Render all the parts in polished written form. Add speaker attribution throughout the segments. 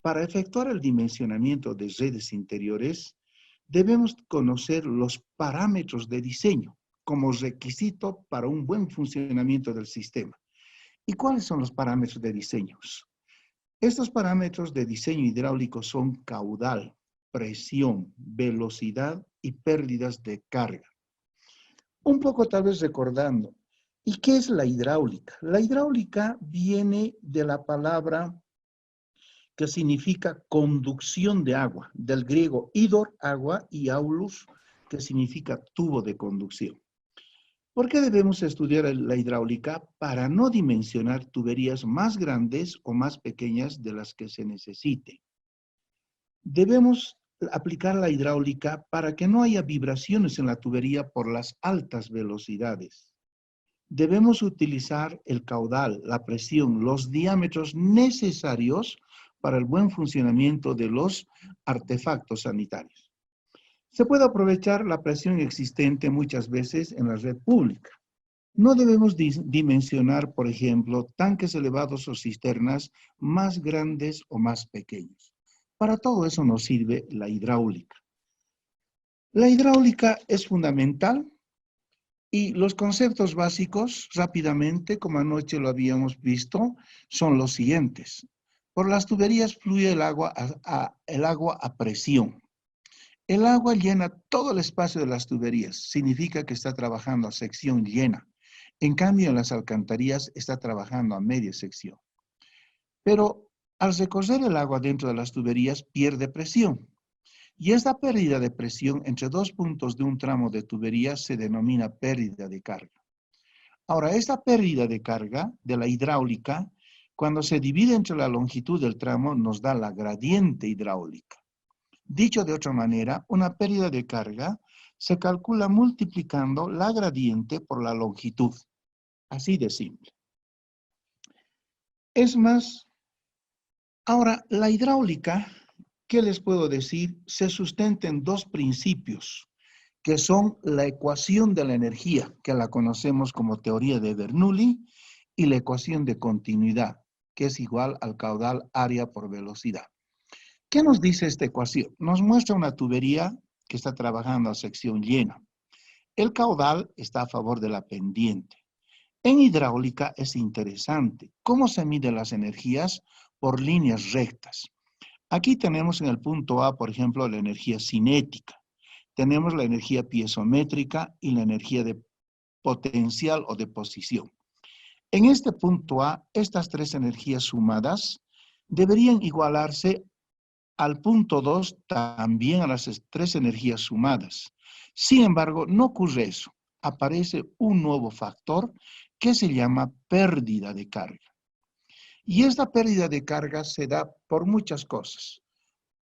Speaker 1: Para efectuar el dimensionamiento de redes interiores, debemos conocer los parámetros de diseño como requisito para un buen funcionamiento del sistema. ¿Y cuáles son los parámetros de diseño? Estos parámetros de diseño hidráulico son caudal, presión, velocidad y pérdidas de carga. Un poco tal vez recordando, ¿y qué es la hidráulica? La hidráulica viene de la palabra que significa conducción de agua, del griego hidor, agua, y aulus, que significa tubo de conducción. ¿Por qué debemos estudiar la hidráulica? Para no dimensionar tuberías más grandes o más pequeñas de las que se necesite. Debemos aplicar la hidráulica para que no haya vibraciones en la tubería por las altas velocidades. Debemos utilizar el caudal, la presión, los diámetros necesarios para el buen funcionamiento de los artefactos sanitarios. Se puede aprovechar la presión existente muchas veces en la red pública. No debemos dimensionar, por ejemplo, tanques elevados o cisternas más grandes o más pequeños. Para todo eso nos sirve la hidráulica. La hidráulica es fundamental y los conceptos básicos, rápidamente, como anoche lo habíamos visto, son los siguientes. Por las tuberías fluye el agua a presión. El agua llena todo el espacio de las tuberías. Significa que está trabajando a sección llena. En cambio, en las alcantarillas está trabajando a media sección. Pero al recorrer el agua dentro de las tuberías, pierde presión. Y esta pérdida de presión entre dos puntos de un tramo de tubería se denomina pérdida de carga. Ahora, esta pérdida de carga de la hidráulica, cuando se divide entre la longitud del tramo, nos da la gradiente hidráulica. Dicho de otra manera, una pérdida de carga se calcula multiplicando la gradiente por la longitud. Así de simple. Es más, ahora, la hidráulica, ¿qué les puedo decir? Se sustenta en dos principios, que son la ecuación de la energía, que la conocemos como teoría de Bernoulli, y la ecuación de continuidad, que es igual al caudal área por velocidad. ¿Qué nos dice esta ecuación? Nos muestra una tubería que está trabajando a sección llena. El caudal está a favor de la pendiente. En hidráulica es interesante. ¿Cómo se miden las energías? Por líneas rectas. Aquí tenemos en el punto A, por ejemplo, la energía cinética. Tenemos la energía piezométrica y la energía de potencial o de posición. En este punto A, estas tres energías sumadas deberían igualarse al punto 2 también a las tres energías sumadas. Sin embargo, no ocurre eso. Aparece un nuevo factor que se llama pérdida de carga. Y esta pérdida de carga se da por muchas cosas.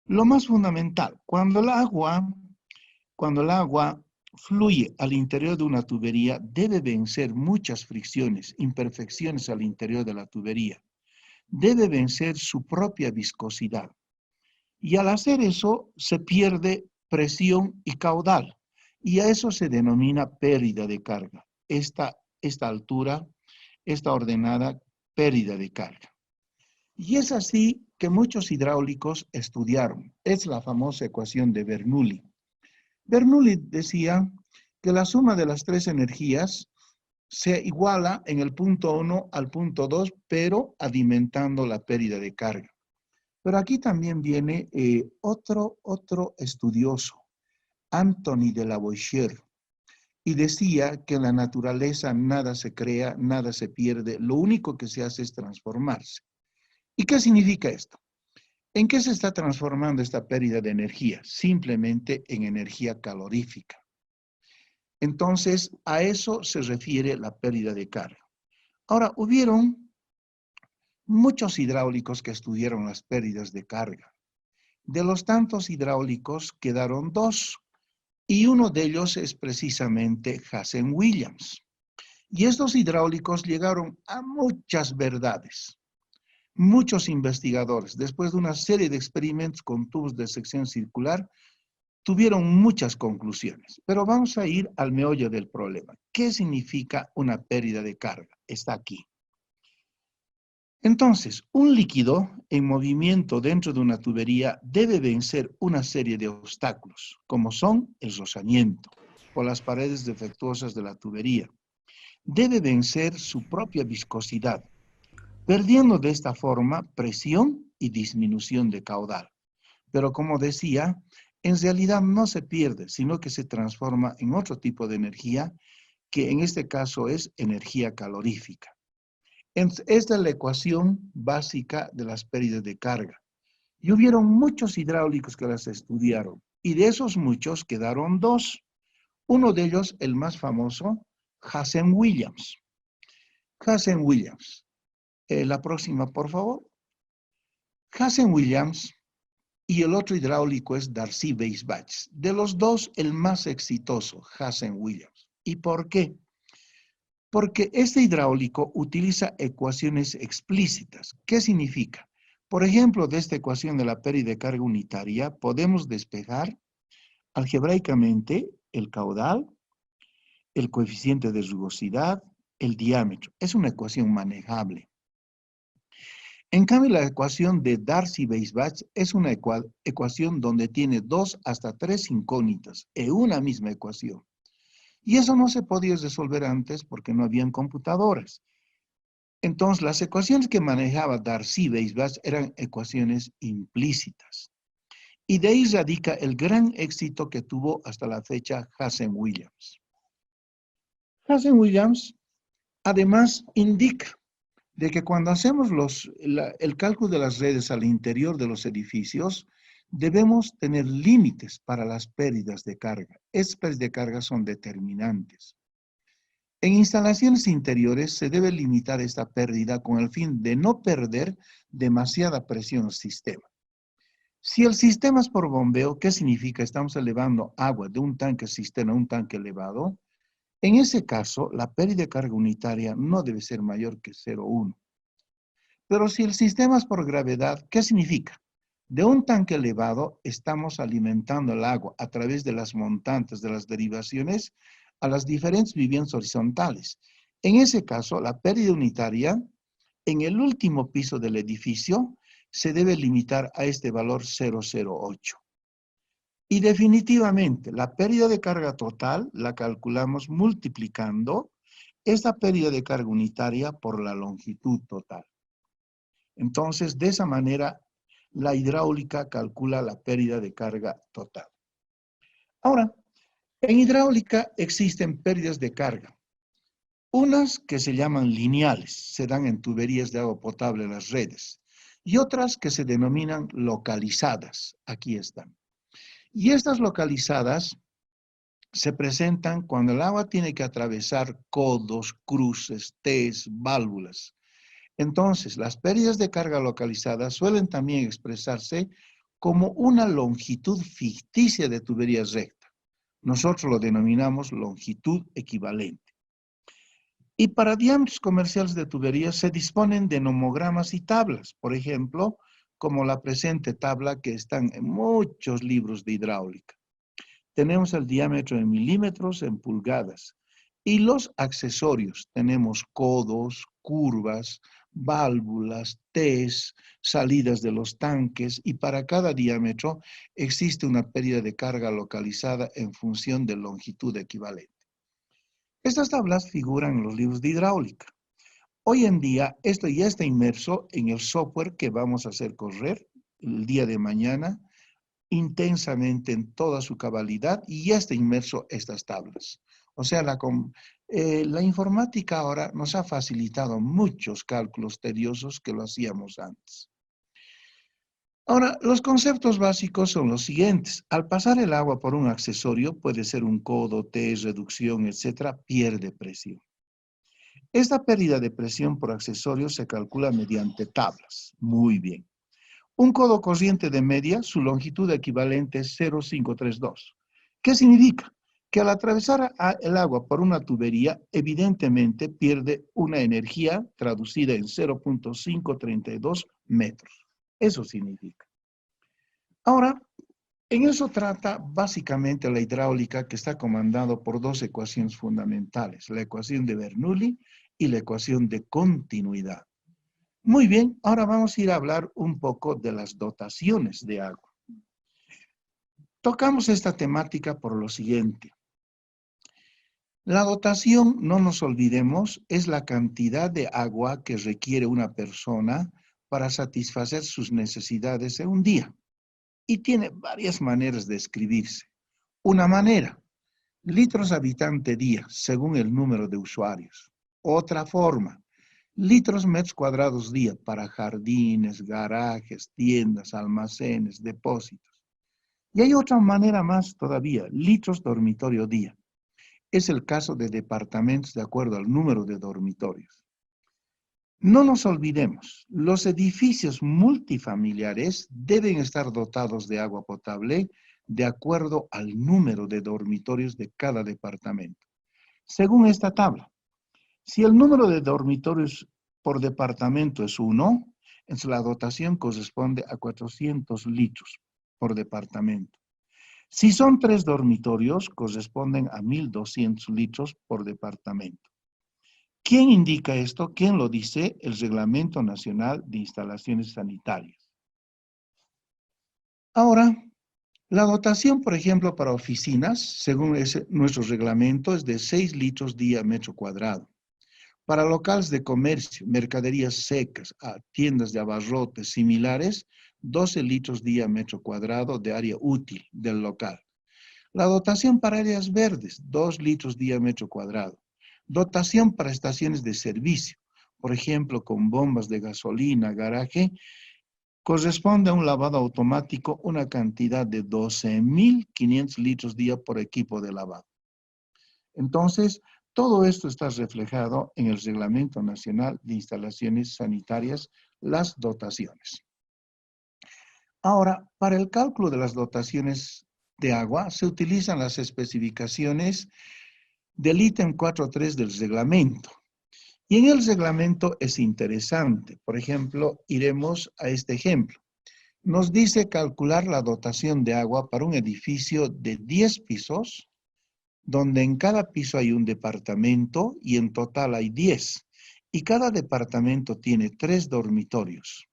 Speaker 1: Lo más fundamental, cuando el agua fluye al interior de una tubería, debe vencer muchas fricciones, imperfecciones al interior de la tubería. Debe vencer su propia viscosidad. Y al hacer eso, se pierde presión y caudal. Y a eso se denomina pérdida de carga. Esta altura, esta ordenada pérdida de carga. Y es así que muchos hidráulicos estudiaron. Es la famosa ecuación de Bernoulli. Bernoulli decía que la suma de las tres energías se iguala en el punto 1 al punto 2, pero adimentando la pérdida de carga. Pero aquí también viene otro estudioso, Anthony de Lavoisier, y decía que en la naturaleza nada se crea, nada se pierde, lo único que se hace es transformarse. ¿Y qué significa esto? ¿En qué se está transformando esta pérdida de energía? Simplemente en energía calorífica. Entonces, a eso se refiere la pérdida de carga. Ahora, hubieron muchos hidráulicos que estudiaron las pérdidas de carga. De los tantos hidráulicos quedaron dos, y uno de ellos es precisamente Hazen Williams. Y estos hidráulicos llegaron a muchas verdades. Muchos investigadores, después de una serie de experimentos con tubos de sección circular, tuvieron muchas conclusiones. Pero vamos a ir al meollo del problema. ¿Qué significa una pérdida de carga? Está aquí. Entonces, un líquido en movimiento dentro de una tubería debe vencer una serie de obstáculos, como son el rozamiento por las paredes defectuosas de la tubería. Debe vencer su propia viscosidad, perdiendo de esta forma presión y disminución de caudal. Pero como decía, en realidad no se pierde, sino que se transforma en otro tipo de energía, que en este caso es energía calorífica. Esta es la ecuación básica de las pérdidas de carga. Y hubieron muchos hidráulicos que las estudiaron, y de esos muchos quedaron dos. Uno de ellos, el más famoso, Hazen-Williams. Hazen-Williams. La próxima, por favor. Hazen-Williams y el otro hidráulico es Darcy-Weisbach. De los dos, el más exitoso, Hazen-Williams. ¿Y por qué? Porque este hidráulico utiliza ecuaciones explícitas. ¿Qué significa? Por ejemplo, de esta ecuación de la pérdida de carga unitaria, podemos despejar algebraicamente el caudal, el coeficiente de rugosidad, el diámetro. Es una ecuación manejable. En cambio, la ecuación de Darcy-Weisbach es una ecuación donde tiene 2 hasta 3 incógnitas en una misma ecuación. Y eso no se podía resolver antes porque no habían computadoras. Entonces, las ecuaciones que manejaba Darcy-Weisbach eran ecuaciones implícitas. Y de ahí radica el gran éxito que tuvo hasta la fecha Hazen-Williams. Hazen-Williams, además, indica de que cuando hacemos el cálculo de las redes al interior de los edificios, debemos tener límites para las pérdidas de carga. Estas pérdidas de carga son determinantes. En instalaciones interiores se debe limitar esta pérdida con el fin de no perder demasiada presión al sistema. Si el sistema es por bombeo, ¿qué significa? Estamos elevando agua de un tanque cisterna a un tanque elevado. En ese caso, la pérdida de carga unitaria no debe ser mayor que 0,1. Pero si el sistema es por gravedad, ¿qué significa? De un tanque elevado estamos alimentando el agua a través de las montantes de las derivaciones a las diferentes viviendas horizontales. En ese caso, la pérdida unitaria en el último piso del edificio se debe limitar a este valor 0,08. Y definitivamente, la pérdida de carga total la calculamos multiplicando esta pérdida de carga unitaria por la longitud total. Entonces, de esa manera, la hidráulica calcula la pérdida de carga total. Ahora, en hidráulica existen pérdidas de carga. Unas que se llaman lineales, se dan en tuberías de agua potable en las redes, y otras que se denominan localizadas. Aquí están. Y estas localizadas se presentan cuando el agua tiene que atravesar codos, cruces, T's, válvulas. Entonces, las pérdidas de carga localizadas suelen también expresarse como una longitud ficticia de tubería recta. Nosotros lo denominamos longitud equivalente. Y para diámetros comerciales de tuberías se disponen de nomogramas y tablas, por ejemplo, como la presente tabla que están en muchos libros de hidráulica. Tenemos el diámetro en milímetros, en pulgadas. Y los accesorios, tenemos codos, curvas, válvulas, T's, salidas de los tanques, y para cada diámetro existe una pérdida de carga localizada en función de longitud equivalente. Estas tablas figuran en los libros de hidráulica. Hoy en día, esto ya está inmerso en el software que vamos a hacer correr el día de mañana, intensamente en toda su cabalidad, y ya está inmerso estas tablas. O sea, la informática ahora nos ha facilitado muchos cálculos tediosos que lo hacíamos antes. Ahora, los conceptos básicos son los siguientes. Al pasar el agua por un accesorio, puede ser un codo, T, reducción, etcétera, pierde presión. Esta pérdida de presión por accesorio se calcula mediante tablas. Muy bien. Un codo corriente de media, su longitud equivalente es 0,532. ¿Qué significa? Que al atravesar el agua por una tubería, evidentemente pierde una energía traducida en 0,532 metros. Eso significa. Ahora, en eso trata básicamente la hidráulica, que está comandado por dos ecuaciones fundamentales, la ecuación de Bernoulli y la ecuación de continuidad. Muy bien, ahora vamos a ir a hablar un poco de las dotaciones de agua. Tocamos esta temática por lo siguiente. La dotación, no nos olvidemos, es la cantidad de agua que requiere una persona para satisfacer sus necesidades en un día. Y tiene varias maneras de escribirse. Una manera, litros habitante día, según el número de usuarios. Otra forma, litros metros cuadrados día para jardines, garajes, tiendas, almacenes, depósitos. Y hay otra manera más todavía, litros dormitorio día. Es el caso de departamentos de acuerdo al número de dormitorios. No nos olvidemos, los edificios multifamiliares deben estar dotados de agua potable de acuerdo al número de dormitorios de cada departamento. Según esta tabla, si el número de dormitorios por departamento es 1, entonces la dotación corresponde a 400 litros por departamento. Si son 3 dormitorios, corresponden a 1.200 litros por departamento. ¿Quién indica esto? ¿Quién lo dice? El Reglamento Nacional de Instalaciones Sanitarias. Ahora, la dotación, por ejemplo, para oficinas, según nuestro reglamento, es de 6 litros día metro cuadrado. Para locales de comercio, mercaderías secas, tiendas de abarrotes similares, 12 litros día metro cuadrado de área útil del local. La dotación para áreas verdes, 2 litros día metro cuadrado. Dotación para estaciones de servicio, por ejemplo, con bombas de gasolina, garaje, corresponde a un lavado automático una cantidad de 12.500 litros día por equipo de lavado. Entonces, todo esto está reflejado en el Reglamento Nacional de Instalaciones Sanitarias, las dotaciones. Ahora, para el cálculo de las dotaciones de agua, se utilizan las especificaciones del ítem 4.3 del reglamento. Y en el reglamento es interesante. Por ejemplo, iremos a este ejemplo. Nos dice calcular la dotación de agua para un edificio de 10 pisos, donde en cada piso hay un departamento y en total hay 10. Y cada departamento tiene 3 dormitorios.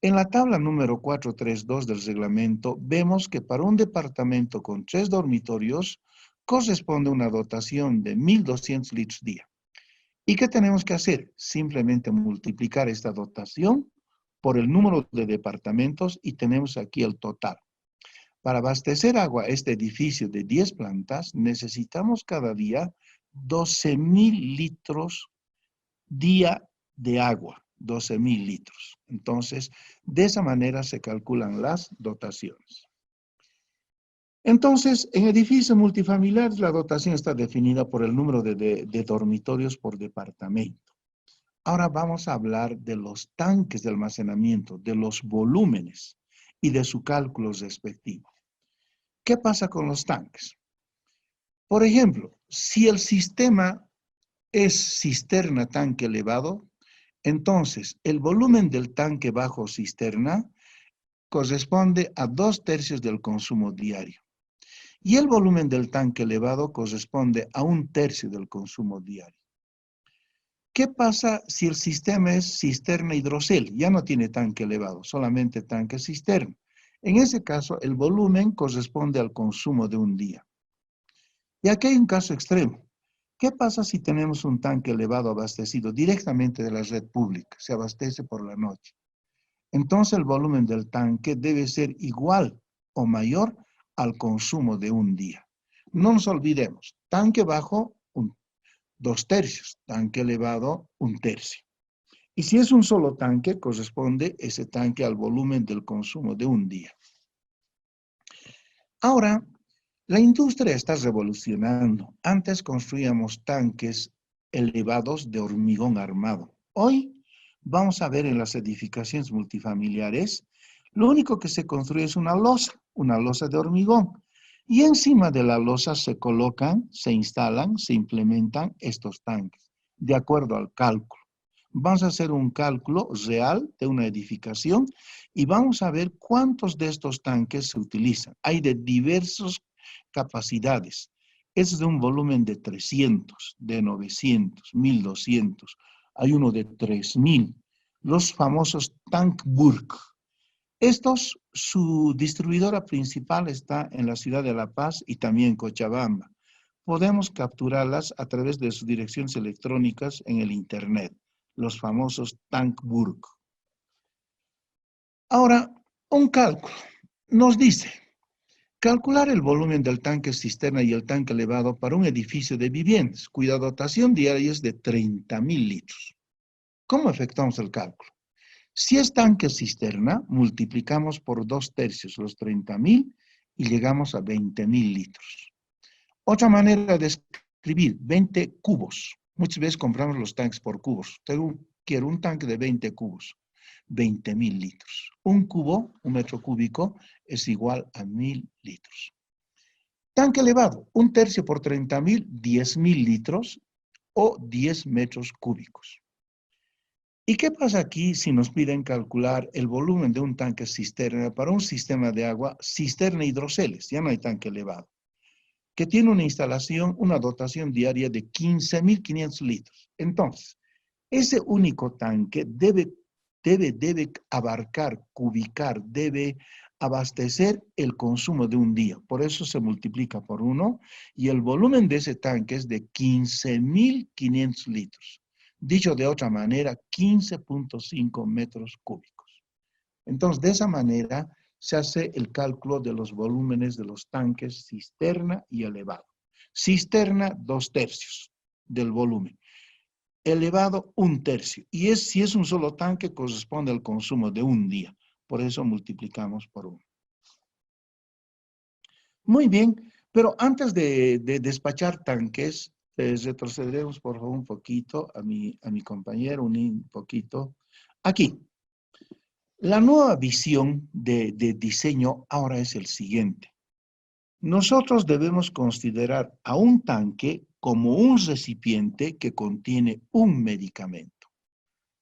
Speaker 1: En la tabla número 432 del reglamento, vemos que para un departamento con 3 dormitorios corresponde una dotación de 1.200 litros día. ¿Y qué tenemos que hacer? Simplemente multiplicar esta dotación por el número de departamentos y tenemos aquí el total. Para abastecer agua a este edificio de 10 plantas, necesitamos cada día 12.000 litros día de agua, 12.000 litros. Entonces, de esa manera se calculan las dotaciones. Entonces, en edificios multifamiliares la dotación está definida por el número de dormitorios por departamento. Ahora vamos a hablar de los tanques de almacenamiento, de los volúmenes y de su cálculo respectivo. ¿Qué pasa con los tanques? Por ejemplo, si el sistema es cisterna tanque elevado, entonces el volumen del tanque bajo cisterna corresponde a 2/3 del consumo diario. Y el volumen del tanque elevado corresponde a 1/3 del consumo diario. ¿Qué pasa si el sistema es cisterna hidrocel? Ya no tiene tanque elevado, solamente tanque cisterna. En ese caso, el volumen corresponde al consumo de un día. Y aquí hay un caso extremo. ¿Qué pasa si tenemos un tanque elevado abastecido directamente de la red pública? Se abastece por la noche. Entonces el volumen del tanque debe ser igual o mayor al consumo de un día. No nos olvidemos, tanque bajo, 2/3, tanque elevado, 1/3. Y si es un solo tanque, corresponde ese tanque al volumen del consumo de un día. Ahora, la industria está revolucionando. Antes construíamos tanques elevados de hormigón armado. Hoy vamos a ver en las edificaciones multifamiliares, lo único que se construye es una losa de hormigón. Y encima de la losa se colocan, se instalan, se implementan estos tanques, de acuerdo al cálculo. Vamos a hacer un cálculo real de una edificación y vamos a ver cuántos de estos tanques se utilizan. Hay de diversas capacidades. Es de un volumen de 300, de 900, 1.200. Hay uno de 3.000. los famosos Tankburg. Estos, su distribuidora principal está en la ciudad de La Paz y también en Cochabamba. Podemos capturarlas a través de sus direcciones electrónicas en el Internet, los famosos Tankburg. Ahora, un cálculo nos dice, calcular el volumen del tanque cisterna y el tanque elevado para un edificio de viviendas, cuya dotación diaria es de 30.000 litros. ¿Cómo efectuamos el cálculo? Si es tanque cisterna, multiplicamos por 2/3 los 30.000 y llegamos a 20.000 litros. Otra manera de escribir, 20 cubos. Muchas veces compramos los tanques por cubos. Quiero un tanque de 20 cubos, 20.000 litros. Un cubo, un metro cúbico, es igual a 1.000 litros. Tanque elevado, 1/3 por 30.000, 10.000 litros o 10 metros cúbicos. ¿Y qué pasa aquí si nos piden calcular el volumen de un tanque cisterna para un sistema de agua cisterna hidroceles? Ya no hay tanque elevado, que tiene una instalación, una dotación diaria de 15.500 litros. Entonces, ese único tanque debe abarcar, cubicar, debe abastecer el consumo de un día. Por eso se multiplica por 1 y el volumen de ese tanque es de 15.500 litros. Dicho de otra manera, 15.5 metros cúbicos. Entonces, de esa manera se hace el cálculo de los volúmenes de los tanques cisterna y elevado. Cisterna, 2/3 del volumen. Elevado, 1/3. Y si es un solo tanque, corresponde al consumo de un día. Por eso multiplicamos por 1. Muy bien, pero antes de despachar tanques, retrocederemos por favor un poquito a mi compañero, un poquito. Aquí, la nueva visión de diseño ahora es el siguiente. Nosotros debemos considerar a un tanque como un recipiente que contiene un medicamento.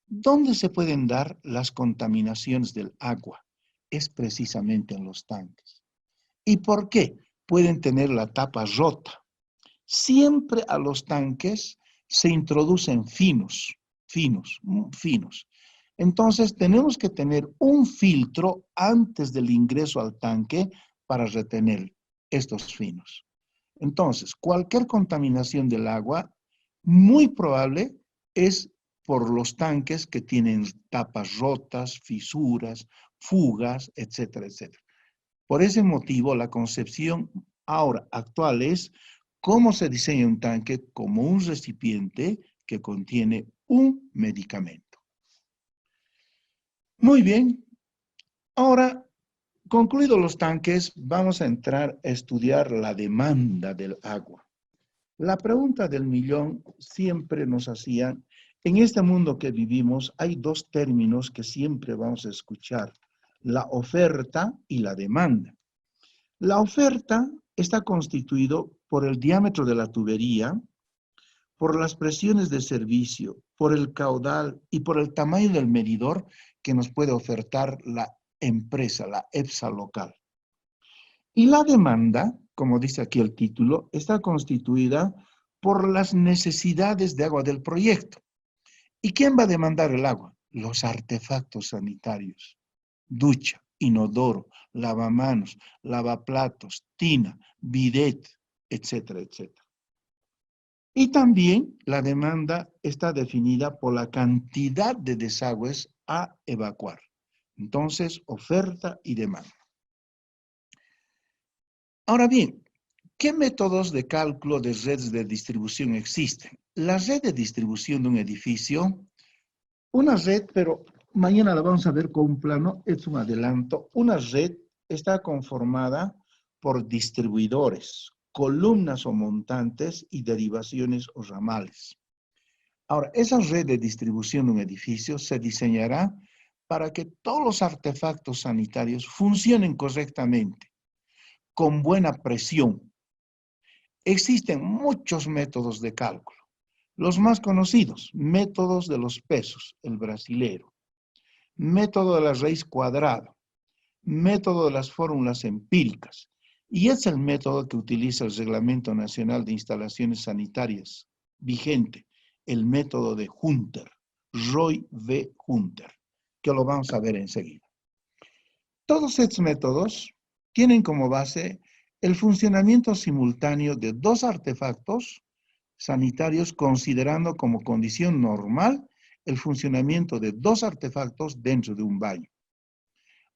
Speaker 1: ¿Dónde se pueden dar las contaminaciones del agua? Es precisamente en los tanques. ¿Y por qué? Pueden tener la tapa rota. Siempre a los tanques se introducen finos. Entonces tenemos que tener un filtro antes del ingreso al tanque para retener estos finos. Entonces, cualquier contaminación del agua, muy probable es por los tanques que tienen tapas rotas, fisuras, fugas, etcétera, etcétera. Por ese motivo, la concepción ahora actual es cómo se diseña un tanque como un recipiente que contiene un medicamento. Muy bien. Ahora, concluidos los tanques, vamos a entrar a estudiar la demanda del agua. La pregunta del millón siempre nos hacían, en este mundo que vivimos hay dos términos que siempre vamos a escuchar, la oferta y la demanda. La oferta está constituido por el diámetro de la tubería, por las presiones de servicio, por el caudal y por el tamaño del medidor que nos puede ofertar la empresa, la EPSA local. Y la demanda, como dice aquí el título, está constituida por las necesidades de agua del proyecto. ¿Y quién va a demandar el agua? Los artefactos sanitarios. Ducha, inodoro, lavamanos, lavaplatos, tina, bidet, etcétera, etcétera. Y también la demanda está definida por la cantidad de desagües a evacuar. Entonces, oferta y demanda. Ahora bien, ¿qué métodos de cálculo de redes de distribución existen? La red de distribución de un edificio, una red, pero mañana la vamos a ver con un plano, es un adelanto. Una red está conformada por distribuidores, columnas o montantes y derivaciones o ramales. Ahora, esa red de distribución de un edificio se diseñará para que todos los artefactos sanitarios funcionen correctamente, con buena presión. Existen muchos métodos de cálculo. Los más conocidos, métodos de los pesos, el brasilero, método de la raíz cuadrada, método de las fórmulas empíricas, y es el método que utiliza el Reglamento Nacional de Instalaciones Sanitarias vigente, el método de Hunter. Roy V. Hunter, que lo vamos a ver enseguida. Todos estos métodos tienen como base el funcionamiento simultáneo de dos artefactos sanitarios, considerando como condición normal el funcionamiento de dos artefactos dentro de un baño.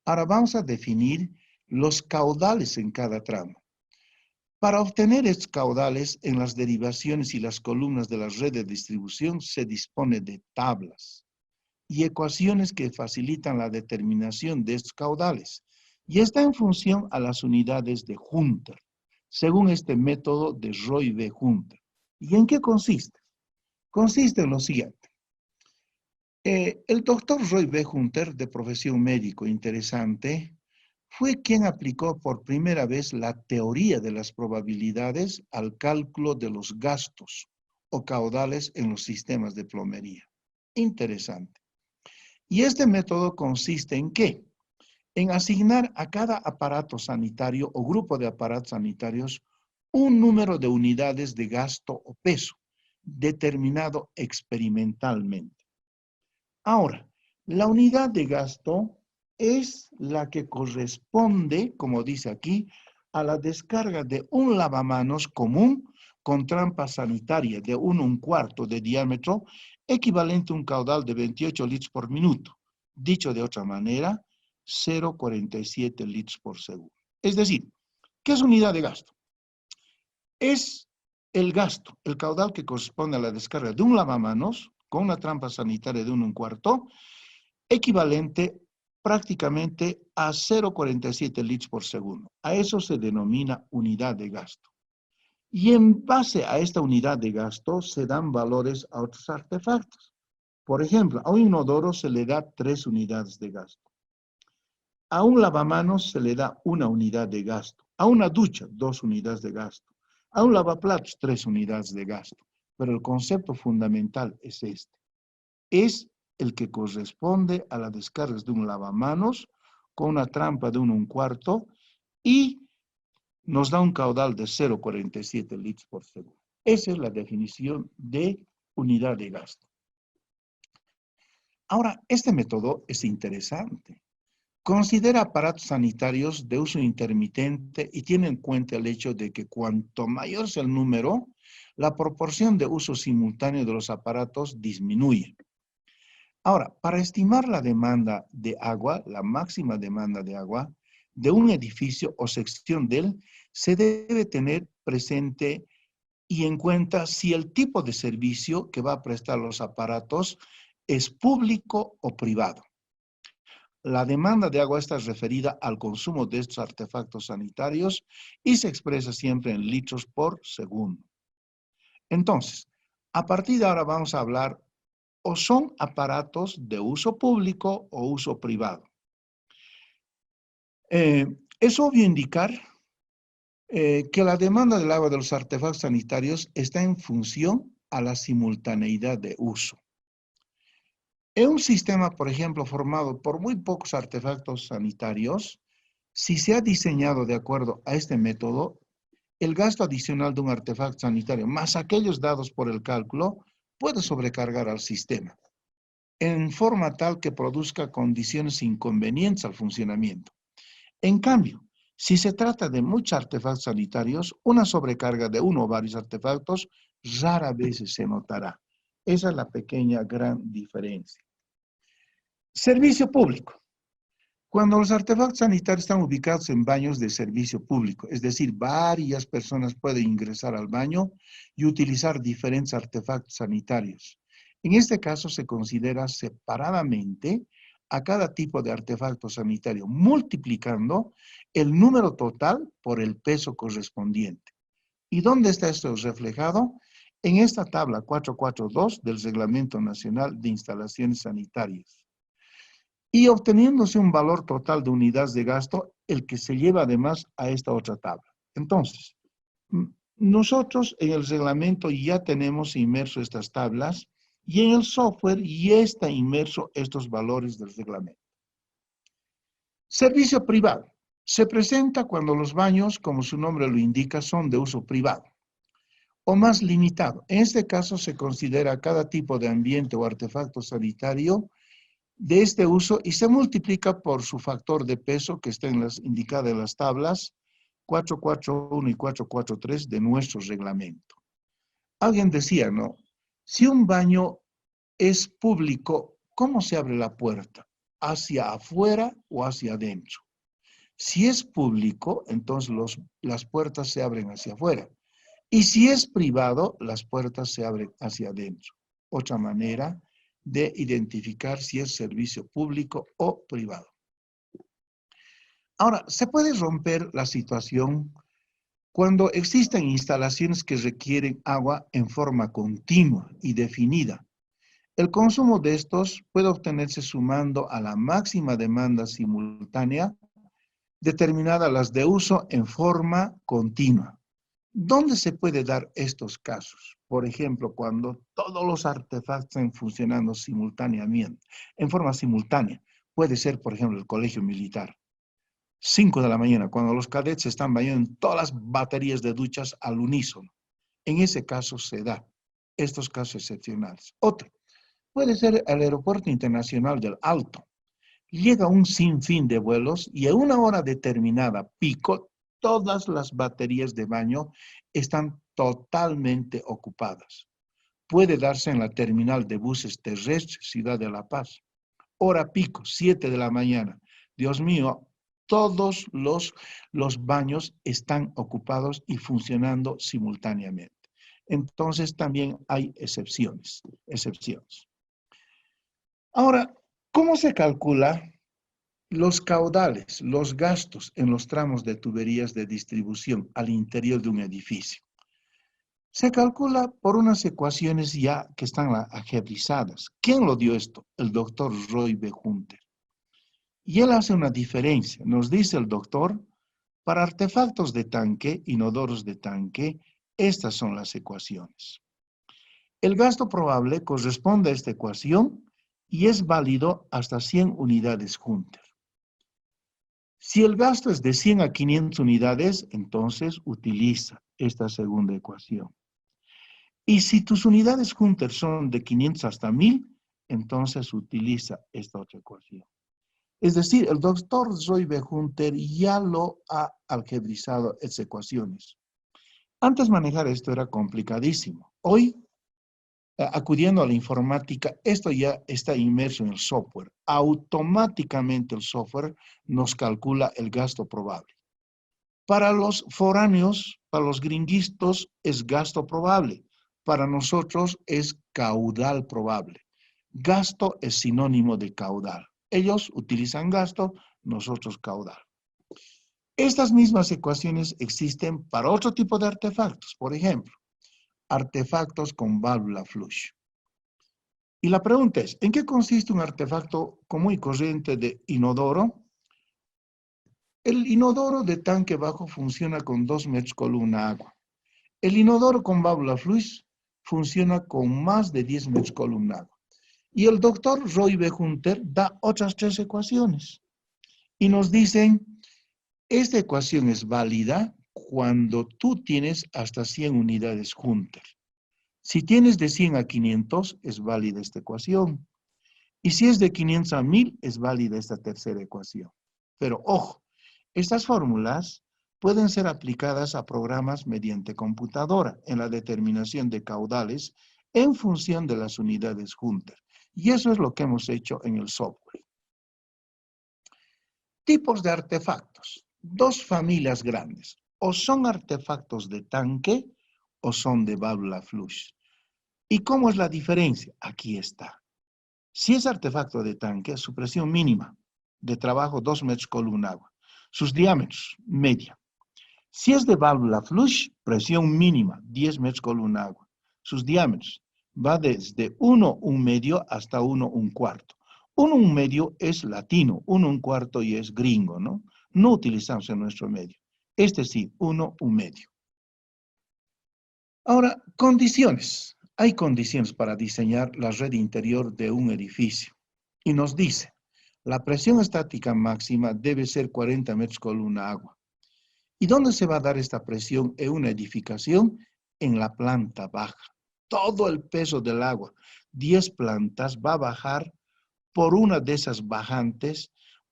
Speaker 1: Ahora vamos a definir los caudales en cada tramo. Para obtener estos caudales en las derivaciones y las columnas de la red de distribución se dispone de tablas y ecuaciones que facilitan la determinación de estos caudales, y está en función a las unidades de Hunter, según este método de Roy V. Hunter. ¿Y en qué consiste? Consiste en lo siguiente. El doctor Roy V. Hunter, de profesión médico interesante, fue quien aplicó por primera vez la teoría de las probabilidades al cálculo de los gastos o caudales en los sistemas de plomería. Interesante. Y este método consiste ¿en qué? En asignar a cada aparato sanitario o grupo de aparatos sanitarios un número de unidades de gasto o peso, determinado experimentalmente. Ahora, la unidad de gasto es la que corresponde, como dice aquí, a la descarga de un lavamanos común con trampa sanitaria de 1/4 de diámetro, equivalente a un caudal de 28 litros por minuto. Dicho de otra manera, 0,47 litros por segundo. Es decir, ¿qué es unidad de gasto? Es el gasto, el caudal que corresponde a la descarga de un lavamanos con una trampa sanitaria de 1/4, equivalente prácticamente a 0,47 litros por segundo. A eso se denomina unidad de gasto. Y en base a esta unidad de gasto se dan valores a otros artefactos. Por ejemplo, a un inodoro se le da 3 unidades de gasto. A un lavamanos se le da 1 unidad de gasto. A una ducha, 2 unidades de gasto. A un lavaplatos, 3 unidades de gasto. Pero el concepto fundamental es este. Es el que corresponde a las descargas de un lavamanos con una trampa de 1/4 y nos da un caudal de 0,47 litros por segundo. Esa es la definición de unidad de gasto. Ahora, este método es interesante. Considera aparatos sanitarios de uso intermitente y tiene en cuenta el hecho de que cuanto mayor sea el número, la proporción de uso simultáneo de los aparatos disminuye. Ahora, para estimar la demanda de agua, la máxima demanda de agua de un edificio o sección de él, se debe tener presente y en cuenta si el tipo de servicio que va a prestar los aparatos es público o privado. La demanda de agua está referida al consumo de estos artefactos sanitarios y se expresa siempre en litros por segundo. Entonces, a partir de ahora vamos a hablar o son aparatos de uso público o uso privado. Es obvio indicar que la demanda del agua de los artefactos sanitarios está en función a la simultaneidad de uso. En un sistema, por ejemplo, formado por muy pocos artefactos sanitarios, si se ha diseñado de acuerdo a este método, el gasto adicional de un artefacto sanitario, más aquellos dados por el cálculo, puede sobrecargar al sistema, en forma tal que produzca condiciones inconvenientes al funcionamiento. En cambio, si se trata de muchos artefactos sanitarios, una sobrecarga de uno o varios artefactos rara vez se notará. Esa es la pequeña gran diferencia. Servicio público. Cuando los artefactos sanitarios están ubicados en baños de servicio público, es decir, varias personas pueden ingresar al baño y utilizar diferentes artefactos sanitarios. En este caso se considera separadamente a cada tipo de artefacto sanitario, multiplicando el número total por el peso correspondiente. ¿Y dónde está esto reflejado? En esta tabla 442 del Reglamento Nacional de Instalaciones Sanitarias. Y obteniéndose un valor total de unidades de gasto, el que se lleva además a esta otra tabla. Entonces, nosotros en el reglamento ya tenemos inmerso estas tablas y en el software ya está inmerso estos valores del reglamento. Servicio privado. Se presenta cuando los baños, como su nombre lo indica, son de uso privado. o más limitado. En este caso se considera cada tipo de ambiente o artefacto sanitario de este uso y se multiplica por su factor de peso que está indicado en las tablas 441 y 443 de nuestro reglamento. Alguien decía, ¿no? Si un baño es público, ¿cómo se abre la puerta? ¿Hacia afuera o hacia adentro? Si es público, entonces las puertas se abren hacia afuera. Y si es privado, las puertas se abren hacia adentro. Otra manera de identificar si es servicio público o privado. Ahora, se puede romper la situación cuando existen instalaciones que requieren agua en forma continua y definida. El consumo de estos puede obtenerse sumando a la máxima demanda simultánea determinada las de uso en forma continua. ¿Dónde se puede dar estos casos? Por ejemplo, cuando todos los artefactos están funcionando simultáneamente, en forma simultánea. Puede ser, por ejemplo, el colegio militar. 5 de la mañana, cuando los cadetes están bañando en todas las baterías de duchas al unísono. En ese caso se da estos casos excepcionales. Otro, puede ser el Aeropuerto Internacional del Alto. Llega un sinfín de vuelos y a una hora determinada, pico, todas las baterías de baño están totalmente ocupadas. Puede darse en la terminal de buses terrestres, Ciudad de La Paz. Hora pico, 7 de la mañana. Dios mío, todos los baños están ocupados y funcionando simultáneamente. Entonces también hay excepciones. Ahora, ¿cómo se calcula los caudales, los gastos en los tramos de tuberías de distribución al interior de un edificio? Se calcula por unas ecuaciones ya que están algebrizadas. ¿Quién lo dio esto? El doctor Roy B. Hunter. Y él hace una diferencia. Nos dice el doctor, para artefactos de tanque, inodoros de tanque, estas son las ecuaciones. El gasto probable corresponde a esta ecuación y es válido hasta 100 unidades Hunter. Si el gasto es de 100 a 500 unidades, entonces utiliza esta segunda ecuación. Y si tus unidades Hunter son de 500 hasta 1000, entonces utiliza esta otra ecuación. Es decir, el doctor Roy B. Hunter ya lo ha algebrizado estas ecuaciones. Antes manejar esto era complicadísimo. Hoy, acudiendo a la informática, esto ya está inmerso en el software. Automáticamente el software nos calcula el gasto probable. Para los foráneos, para los gringuistas, es gasto probable. Para nosotros es caudal probable. Gasto es sinónimo de caudal. Ellos utilizan gasto, nosotros caudal. Estas mismas ecuaciones existen para otro tipo de artefactos. Por ejemplo, artefactos con válvula flush. Y la pregunta es, ¿en qué consiste un artefacto común y corriente de inodoro? El inodoro de tanque bajo funciona con 2 metros columna agua. El inodoro con válvula flush funciona con más de 10 metros columna agua. Y el doctor Roy B. Hunter da otras 3 ecuaciones. Y nos dicen, esta ecuación es válida cuando tú tienes hasta 100 unidades Hunter. Si tienes de 100 a 500, es válida esta ecuación. Y si es de 500 a 1000, es válida esta tercera ecuación. Pero ojo, estas fórmulas pueden ser aplicadas a programas mediante computadora en la determinación de caudales en función de las unidades Hunter. Y eso es lo que hemos hecho en el software. Tipos de artefactos. 2 familias grandes. O son artefactos de tanque o son de válvula flush. ¿Y cómo es la diferencia? Aquí está. Si es artefacto de tanque, su presión mínima de trabajo 2 metros columna agua. Sus diámetros, media. Si es de válvula flush, presión mínima 10 metros columna agua. Sus diámetros va desde 1 1/2 hasta 1 1/4. 1 1/2 es latino, 1 1/4 y es gringo, ¿no? No utilizamos en nuestro medio. Este sí, 1 1/2. Ahora, condiciones. Hay condiciones para diseñar la red interior de un edificio. Y nos dice, la presión estática máxima debe ser 40 metros columna agua. ¿Y dónde se va a dar esta presión en una edificación? en la planta baja. Todo el peso del agua, 10 plantas, va a bajar por una de esas bajantes,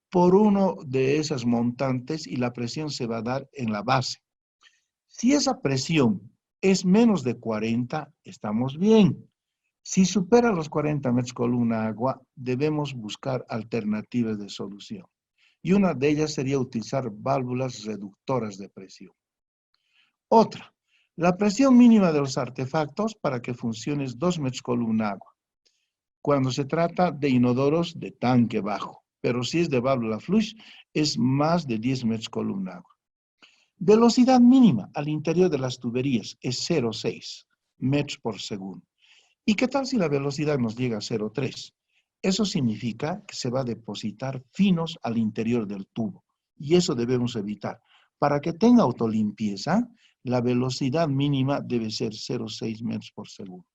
Speaker 1: por uno de esas montantes y la presión se va a dar en la base. Si esa presión es menos de 40, estamos bien. Si supera los 40 metros columna agua, debemos buscar alternativas de solución. Y una de ellas sería utilizar válvulas reductoras de presión. Otra, la presión mínima de los artefactos para que funcione es 2 metros columna agua. Cuando se trata de inodoros de tanque bajo, pero si es de válvula flush, es más de 10 metros columna agua. Velocidad mínima al interior de las tuberías es 0,6 metros por segundo. ¿Y qué tal si la velocidad nos llega a 0,3? Eso significa que se va a depositar finos al interior del tubo. Y eso debemos evitar. Para que tenga autolimpieza, la velocidad mínima debe ser 0,6 metros por segundo.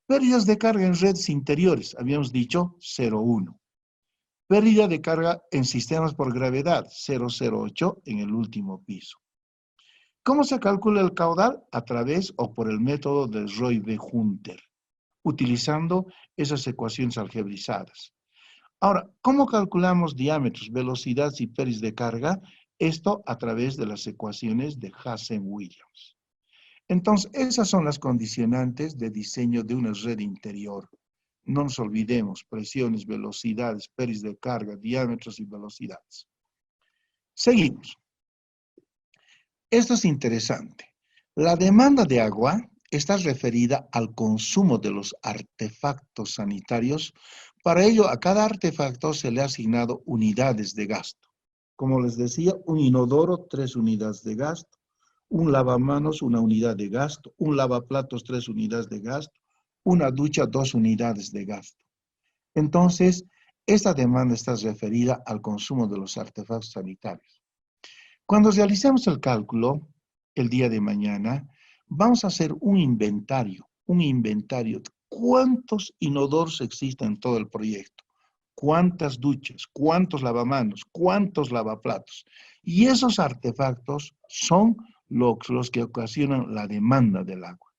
Speaker 1: Pérdidas de carga en redes interiores, habíamos dicho 0,1. Pérdida de carga en sistemas por gravedad, 0,08 en el último piso. ¿Cómo se calcula el caudal? A través o por el método de Roy B. Hunter, utilizando esas ecuaciones algebrizadas. Ahora, ¿cómo calculamos diámetros, velocidades y pérdidas de carga? Esto a través de las ecuaciones de Hazen-Williams. Entonces, esas son las condicionantes de diseño de una red interior. No nos olvidemos, presiones, velocidades, pérdidas de carga, diámetros y velocidades. Seguimos. Esto es interesante. La demanda de agua está referida al consumo de los artefactos sanitarios. Para ello, a cada artefacto se le ha asignado unidades de gasto. Como les decía, un inodoro, 3 unidades de gasto. Un lavamanos, 1 unidad de gasto. Un lavaplatos, 3 unidades de gasto. Una ducha, 2 unidades de gasto. Entonces, esta demanda está referida al consumo de los artefactos sanitarios. Cuando realicemos el cálculo, el día de mañana, vamos a hacer un inventario de cuántos inodoros existen en todo el proyecto, cuántas duchas, cuántos lavamanos, cuántos lavaplatos. Y esos artefactos son los que ocasionan la demanda del agua.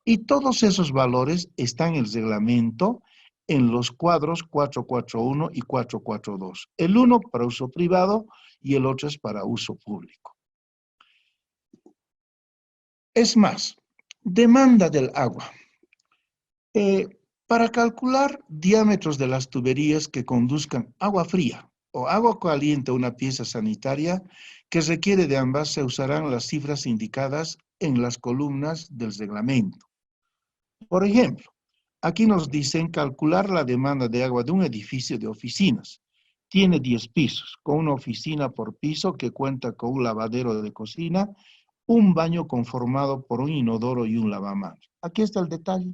Speaker 1: Y todos esos valores están en el reglamento en los cuadros 441 y 442. El uno para uso privado y el otro es para uso público. Es más, demanda del agua. Para calcular diámetros de las tuberías que conduzcan agua fría o agua caliente a una pieza sanitaria que requiere de ambas, se usarán las cifras indicadas en las columnas del reglamento. Por ejemplo, aquí nos dicen calcular la demanda de agua de un edificio de oficinas. Tiene 10 pisos, con una oficina por piso que cuenta con un lavadero de cocina, un baño conformado por un inodoro y un lavamanos. Aquí está el detalle.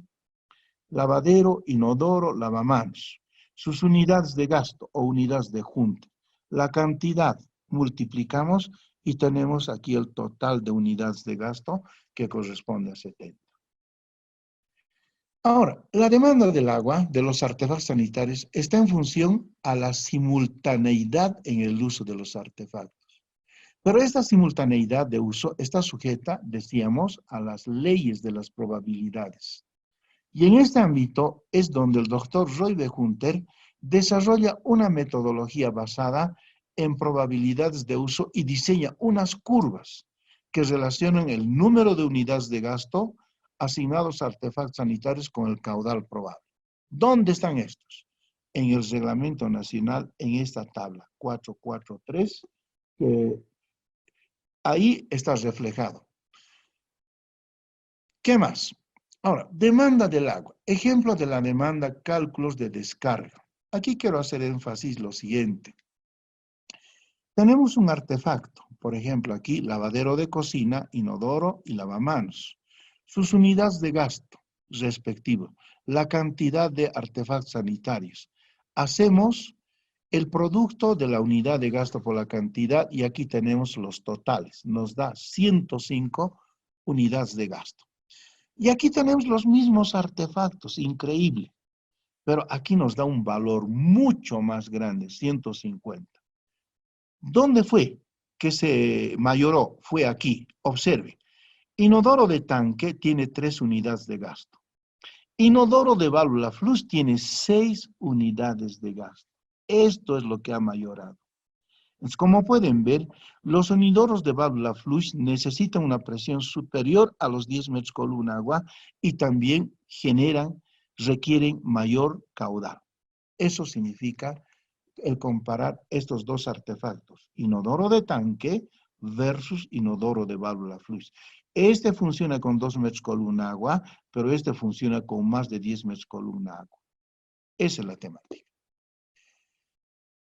Speaker 1: Lavadero, inodoro, lavamanos. Sus unidades de gasto o unidades de junta. La cantidad multiplicamos y tenemos aquí el total de unidades de gasto que corresponde a 70. Ahora, la demanda del agua de los artefactos sanitarios está en función a la simultaneidad en el uso de los artefactos. Pero esta simultaneidad de uso está sujeta, decíamos, a las leyes de las probabilidades. Y en este ámbito es donde el doctor Roy B. Hunter desarrolla una metodología basada en probabilidades de uso y diseña unas curvas que relacionan el número de unidades de gasto asignados a artefactos sanitarios con el caudal probable. ¿Dónde están estos? En el Reglamento Nacional, en esta tabla 443, que ahí está reflejado. ¿Qué más? Ahora, demanda del agua. Ejemplo de la demanda, cálculos de descarga. Aquí quiero hacer énfasis lo siguiente. Tenemos un artefacto, por ejemplo aquí, lavadero de cocina, inodoro y lavamanos. Sus unidades de gasto respectivo, la cantidad de artefactos sanitarios. Hacemos el producto de la unidad de gasto por la cantidad y aquí tenemos los totales. Nos da 105 unidades de gasto. Y aquí tenemos los mismos artefactos, increíble. Pero aquí nos da un valor mucho más grande, 150. ¿Dónde fue que se mayoró? Fue aquí. Observe. Inodoro de tanque tiene 3 unidades de gasto. Inodoro de válvula flush tiene 6 unidades de gasto. Esto es lo que ha mayorado. Entonces, como pueden ver, los inodoros de válvula flush necesitan una presión superior a los 10 metros columna agua y también requieren mayor caudal. Eso significa el comparar estos dos artefactos, inodoro de tanque versus inodoro de válvula flush. Este funciona con 2 metros columna agua, pero este funciona con más de 10 metros columna agua. Esa es la temática.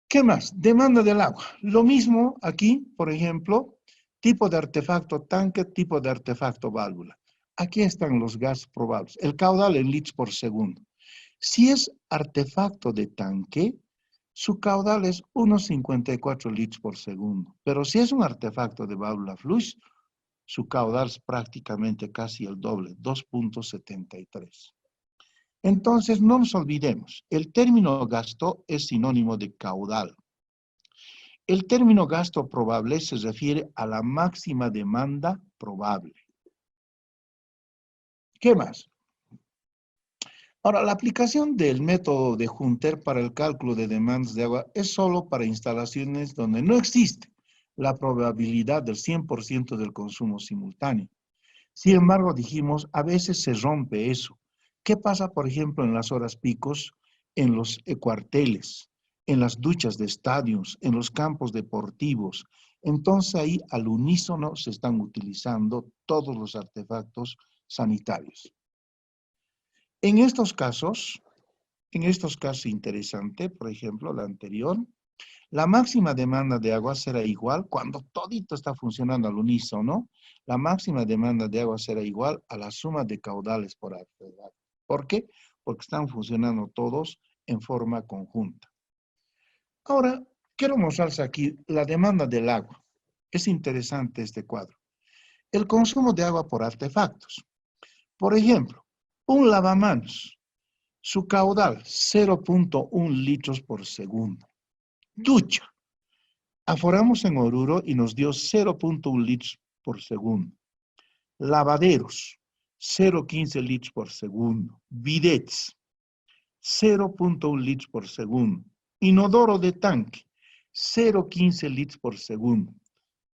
Speaker 1: ¿Qué más? Demanda del agua. Lo mismo aquí, por ejemplo, tipo de artefacto tanque, tipo de artefacto válvula. Aquí están los gases probables. El caudal en litros por segundo. Si es artefacto de tanque, su caudal es 1,54 litros por segundo. Pero si es un artefacto de válvula flush, su caudal es prácticamente casi el doble, 2,73. Entonces, no nos olvidemos, el término gasto es sinónimo de caudal. El término gasto probable se refiere a la máxima demanda probable. ¿Qué más? Ahora, la aplicación del método de Hunter para el cálculo de demandas de agua es solo para instalaciones donde no existe la probabilidad del 100% del consumo simultáneo. Sin embargo, dijimos, a veces se rompe eso. ¿Qué pasa, por ejemplo, en las horas picos, en los cuarteles, en las duchas de estadios, en los campos deportivos? Entonces ahí al unísono se están utilizando todos los artefactos sanitarios. En estos casos interesante, por ejemplo, la anterior, la máxima demanda de agua será igual cuando todito está funcionando al unísono. La máxima demanda de agua será igual a la suma de caudales por artefacto. ¿Por qué? Porque están funcionando todos en forma conjunta. Ahora, quiero mostrarles aquí la demanda del agua. Es interesante este cuadro. El consumo de agua por artefactos. Por ejemplo, un lavamanos, su caudal 0,1 litros por segundo. Ducha. Aforamos en Oruro y nos dio 0,1 litros por segundo. Lavaderos, 0,15 litros por segundo. Bidets, 0,1 litros por segundo. Inodoro de tanque, 0,15 litros por segundo.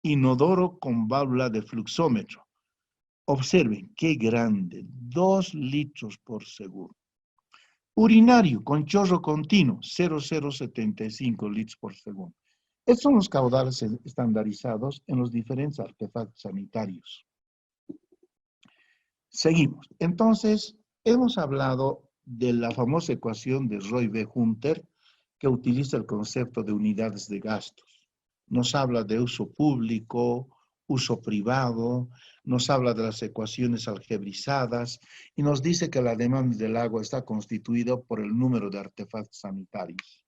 Speaker 1: Inodoro con válvula de fluxómetro. Observen qué grande, 2 litros por segundo. Urinario con chorro continuo, 0,075 litros por segundo. Estos son los caudales estandarizados en los diferentes artefactos sanitarios. Seguimos. Entonces, hemos hablado de la famosa ecuación de Roy B. Hunter, que utiliza el concepto de unidades de gastos. Nos habla de uso público, uso privado, nos habla de las ecuaciones algebrizadas y nos dice que la demanda del agua está constituida por el número de artefactos sanitarios.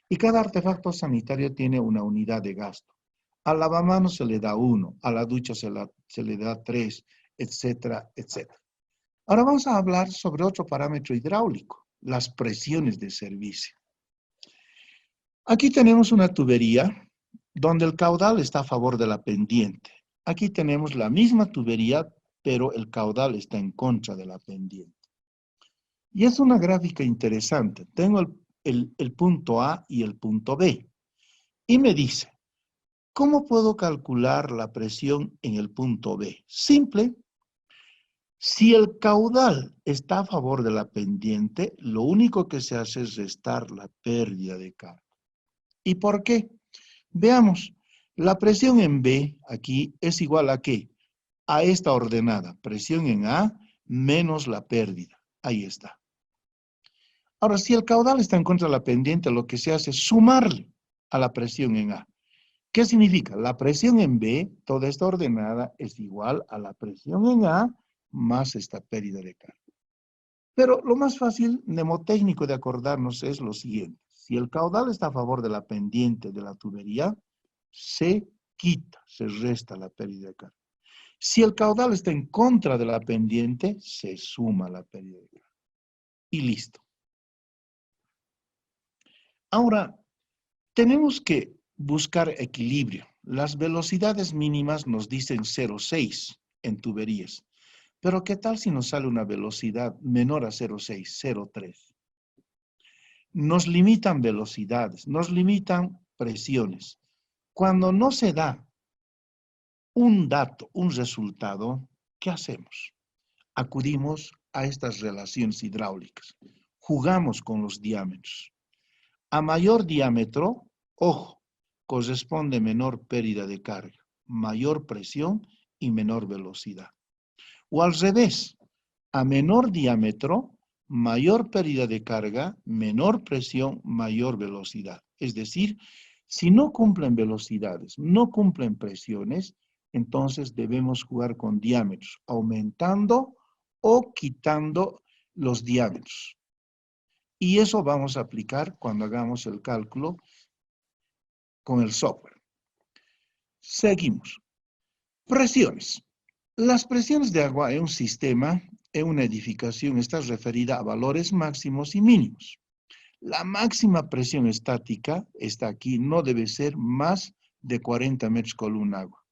Speaker 1: Y cada artefacto sanitario tiene una unidad de gasto. Al lavamanos se le da 1, a la ducha se le da 3, etcétera, etcétera. Ahora vamos a hablar sobre otro parámetro hidráulico, las presiones de servicio. Aquí tenemos una tubería donde el caudal está a favor de la pendiente. Aquí tenemos la misma tubería, pero el caudal está en contra de la pendiente. Y es una gráfica interesante. Tengo el punto A y el punto B. Y me dice, ¿cómo puedo calcular la presión en el punto B? Simple. Si el caudal está a favor de la pendiente, lo único que se hace es restar la pérdida de carga. ¿Y por qué? Veamos, la presión en B aquí es igual a ¿qué? A esta ordenada, presión en A menos la pérdida. Ahí está. Ahora, si el caudal está en contra de la pendiente, lo que se hace es sumarle a la presión en A. ¿Qué significa? La presión en B, toda esta ordenada, es igual a la presión en A más esta pérdida de carga. Pero lo más fácil, mnemotécnico de acordarnos es lo siguiente. Si el caudal está a favor de la pendiente de la tubería, se quita, se resta la pérdida de carga. Si el caudal está en contra de la pendiente, se suma la pérdida de carga. Y listo. Ahora, tenemos que buscar equilibrio. Las velocidades mínimas nos dicen 0,6. en tuberías. Pero ¿qué tal si nos sale una velocidad menor a 0,6, 0,3? Nos limitan velocidades, nos limitan presiones. Cuando no se da un dato, un resultado, ¿qué hacemos? Acudimos a estas relaciones hidráulicas. Jugamos con los diámetros. A mayor diámetro, ojo, corresponde menor pérdida de carga, mayor presión y menor velocidad. O al revés, a menor diámetro, mayor pérdida de carga, menor presión, mayor velocidad. Es decir, si no cumplen velocidades, no cumplen presiones, entonces debemos jugar con diámetros, aumentando o quitando los diámetros. Y eso vamos a aplicar cuando hagamos el cálculo con el software. Seguimos. Presiones. Las presiones de agua en un sistema, en una edificación, está referida a valores máximos y mínimos. La máxima presión estática, está aquí, no debe ser más de 40 metros columna agua.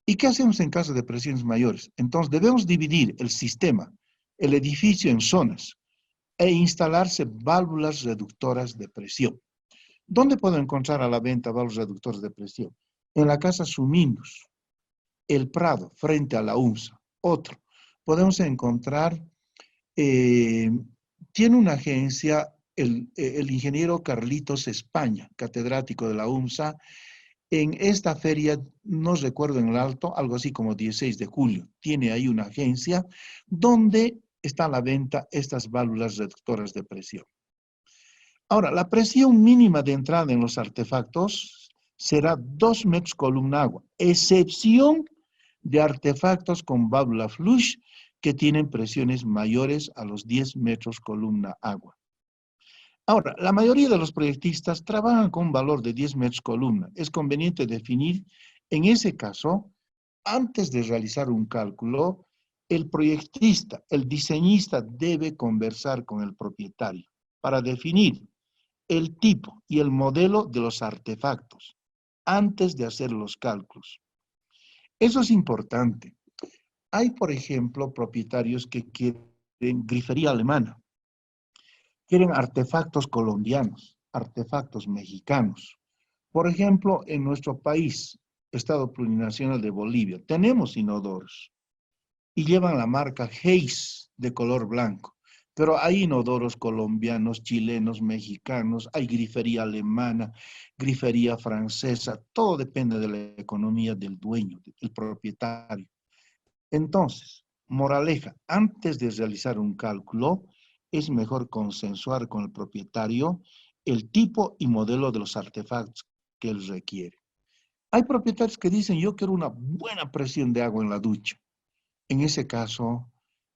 Speaker 1: ¿Y qué hacemos en caso de presiones mayores? Entonces debemos dividir el sistema, el edificio en zonas e instalarse válvulas reductoras de presión. ¿Dónde puedo encontrar a la venta válvulas reductoras de presión? En la casa Sumindus, El Prado, frente a la UNSA. Otro, podemos encontrar, tiene una agencia, el ingeniero Carlitos España, catedrático de la UNSA, en esta feria, no recuerdo en el alto, algo así como 16 de julio, tiene ahí una agencia donde está a la venta estas válvulas reductoras de presión. Ahora, la presión mínima de entrada en los artefactos será 2 metros columna agua, excepción de artefactos con válvula flush que tienen presiones mayores a los 10 metros columna agua. Ahora, la mayoría de los proyectistas trabajan con un valor de 10 metros columna. Es conveniente definir, en ese caso, antes de realizar un cálculo, el proyectista, el diseñista debe conversar con el propietario para definir el tipo y el modelo de los artefactos antes de hacer los cálculos. Eso es importante. Hay, por ejemplo, propietarios que quieren grifería alemana, quieren artefactos colombianos, artefactos mexicanos. Por ejemplo, en nuestro país, Estado Plurinacional de Bolivia, tenemos inodoros y llevan la marca Hayes de color blanco. Pero hay inodoros colombianos, chilenos, mexicanos, hay grifería alemana, grifería francesa, todo depende de la economía del dueño, del propietario. Entonces, moraleja, antes de realizar un cálculo, es mejor consensuar con el propietario el tipo y modelo de los artefactos que él requiere. Hay propietarios que dicen, yo quiero una buena presión de agua en la ducha. En ese caso,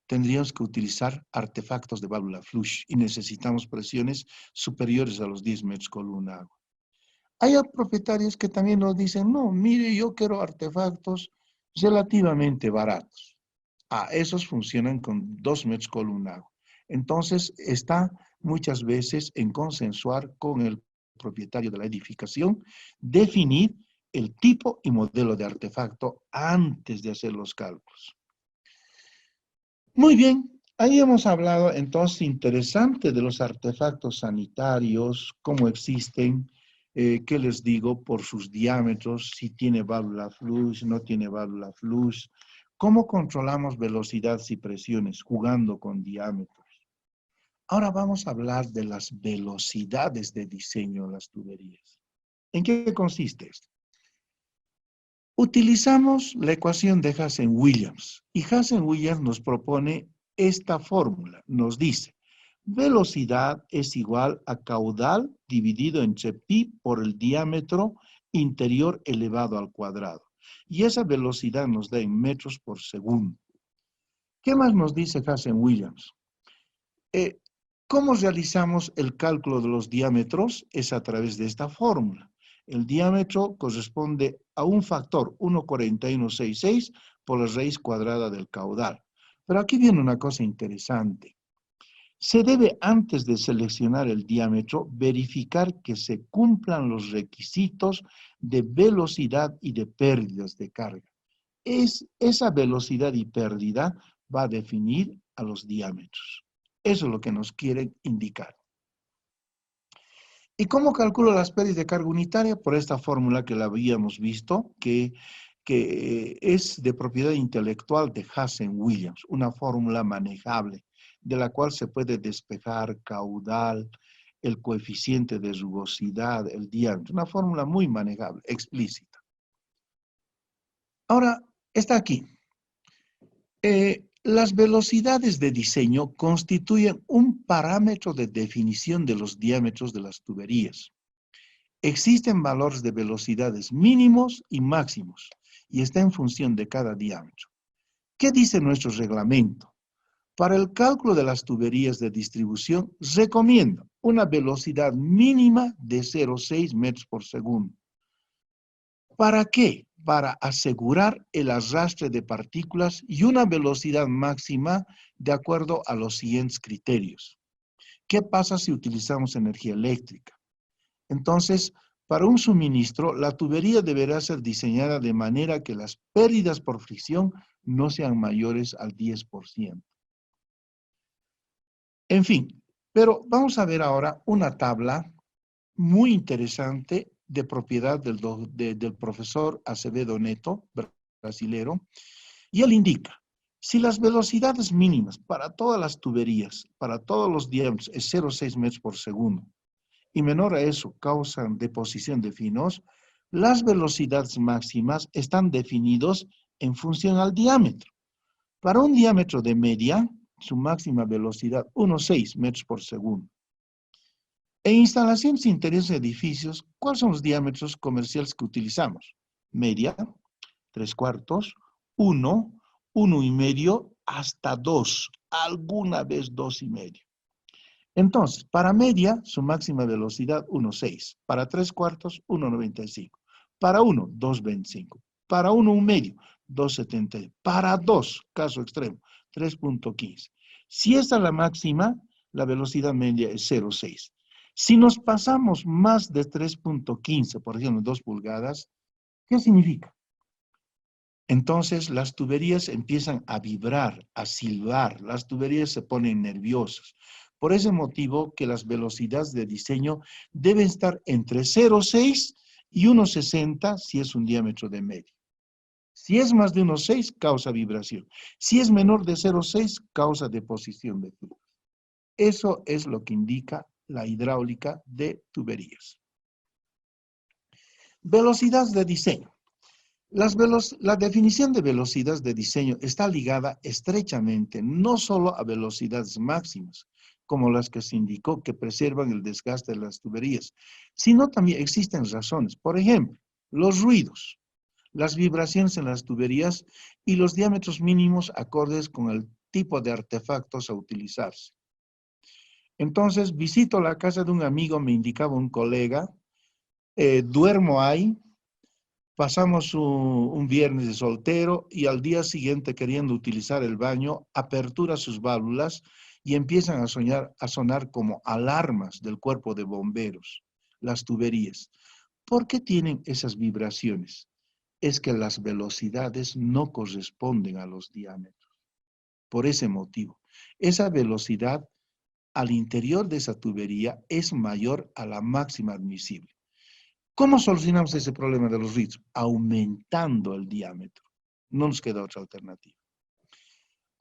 Speaker 1: tendríamos que utilizar artefactos de válvula flush y necesitamos presiones superiores a los 10 metros columna agua. Hay propietarios que también nos dicen, no, mire, yo quiero artefactos relativamente baratos. Esos funcionan con 2 metros columna agua. Entonces, está muchas veces en consensuar con el propietario de la edificación, definir el tipo y modelo de artefacto antes de hacer los cálculos. Muy bien, ahí hemos hablado entonces interesante de los artefactos sanitarios, cómo existen, qué les digo, por sus diámetros, si tiene válvula flush, no tiene válvula flush, cómo controlamos velocidades y presiones jugando con diámetros. Ahora vamos a hablar de las velocidades de diseño de las tuberías. ¿En qué consiste esto? Utilizamos la ecuación de Hazen-Williams y Hazen-Williams nos propone esta fórmula. Nos dice, velocidad es igual a caudal dividido entre pi por el diámetro interior elevado al cuadrado. Y esa velocidad nos da en metros por segundo. ¿Qué más nos dice Hazen-Williams? ¿Cómo realizamos el cálculo de los diámetros? Es a través de esta fórmula. El diámetro corresponde a un factor 1,4166 por la raíz cuadrada del caudal. Pero aquí viene una cosa interesante. Se debe, antes de seleccionar el diámetro, verificar que se cumplan los requisitos de velocidad y de pérdidas de carga. esa velocidad y pérdida va a definir a los diámetros. Eso es lo que nos quieren indicar. ¿Y cómo calculo las pérdidas de carga unitaria? Por esta fórmula que la habíamos visto, que es de propiedad intelectual de Hazen-Williams, una fórmula manejable, de la cual se puede despejar caudal, el coeficiente de rugosidad, el diámetro, una fórmula muy manejable, explícita. Ahora, está aquí. Las velocidades de diseño constituyen un parámetro de definición de los diámetros de las tuberías. Existen valores de velocidades mínimos y máximos, y está en función de cada diámetro. ¿Qué dice nuestro reglamento? Para el cálculo de las tuberías de distribución, recomienda una velocidad mínima de 0,6 metros por segundo. ¿Para qué? Para asegurar el arrastre de partículas y una velocidad máxima de acuerdo a los siguientes criterios. ¿Qué pasa si utilizamos energía eléctrica? Entonces, para un suministro, la tubería deberá ser diseñada de manera que las pérdidas por fricción no sean mayores al 10%. En fin, pero vamos a ver ahora una tabla muy interesante de propiedad del profesor Acevedo Neto, brasilero, y él indica, si las velocidades mínimas para todas las tuberías, para todos los diámetros, es 0,6 metros por segundo, y menor a eso causan deposición de finos, las velocidades máximas están definidos en función al diámetro. Para un diámetro de media, su máxima velocidad 1,6 metros por segundo. En instalaciones interiores de edificios, ¿cuáles son los diámetros comerciales que utilizamos? Media, 3/4, 1, 1,5, hasta 2, alguna vez 2,5. Entonces, para media, su máxima velocidad 1,6. Para 3/4, 1,95. Para 1, 2,25. Para 1,5, 2,70. Para 2, caso extremo, 3,15. Si esta es la máxima, la velocidad media es 0,6. Si nos pasamos más de 3,15, por ejemplo, 2 pulgadas, ¿qué significa? Entonces, las tuberías empiezan a vibrar, a silbar, las tuberías se ponen nerviosas. Por ese motivo que las velocidades de diseño deben estar entre 0,6 y 1,60 si es un diámetro de media. Si es más de 1,6, causa vibración. Si es menor de 0,6, causa deposición de flujo. Eso es lo que indica la hidráulica de tuberías. Velocidades de diseño. La definición de velocidades de diseño está ligada estrechamente no solo a velocidades máximas, como las que se indicó que preservan el desgaste de las tuberías, sino también existen razones. Por ejemplo, los ruidos, las vibraciones en las tuberías y los diámetros mínimos acordes con el tipo de artefactos a utilizarse. Entonces, visito la casa de un amigo, me indicaba un colega, duermo ahí, pasamos un viernes de soltero y al día siguiente, queriendo utilizar el baño, apertura sus válvulas y empiezan a sonar como alarmas del cuerpo de bomberos, las tuberías. ¿Por qué tienen esas vibraciones? Es que las velocidades no corresponden a los diámetros. Por ese motivo, esa velocidad al interior de esa tubería es mayor a la máxima admisible. ¿Cómo solucionamos ese problema de los ruidos? Aumentando el diámetro. No nos queda otra alternativa.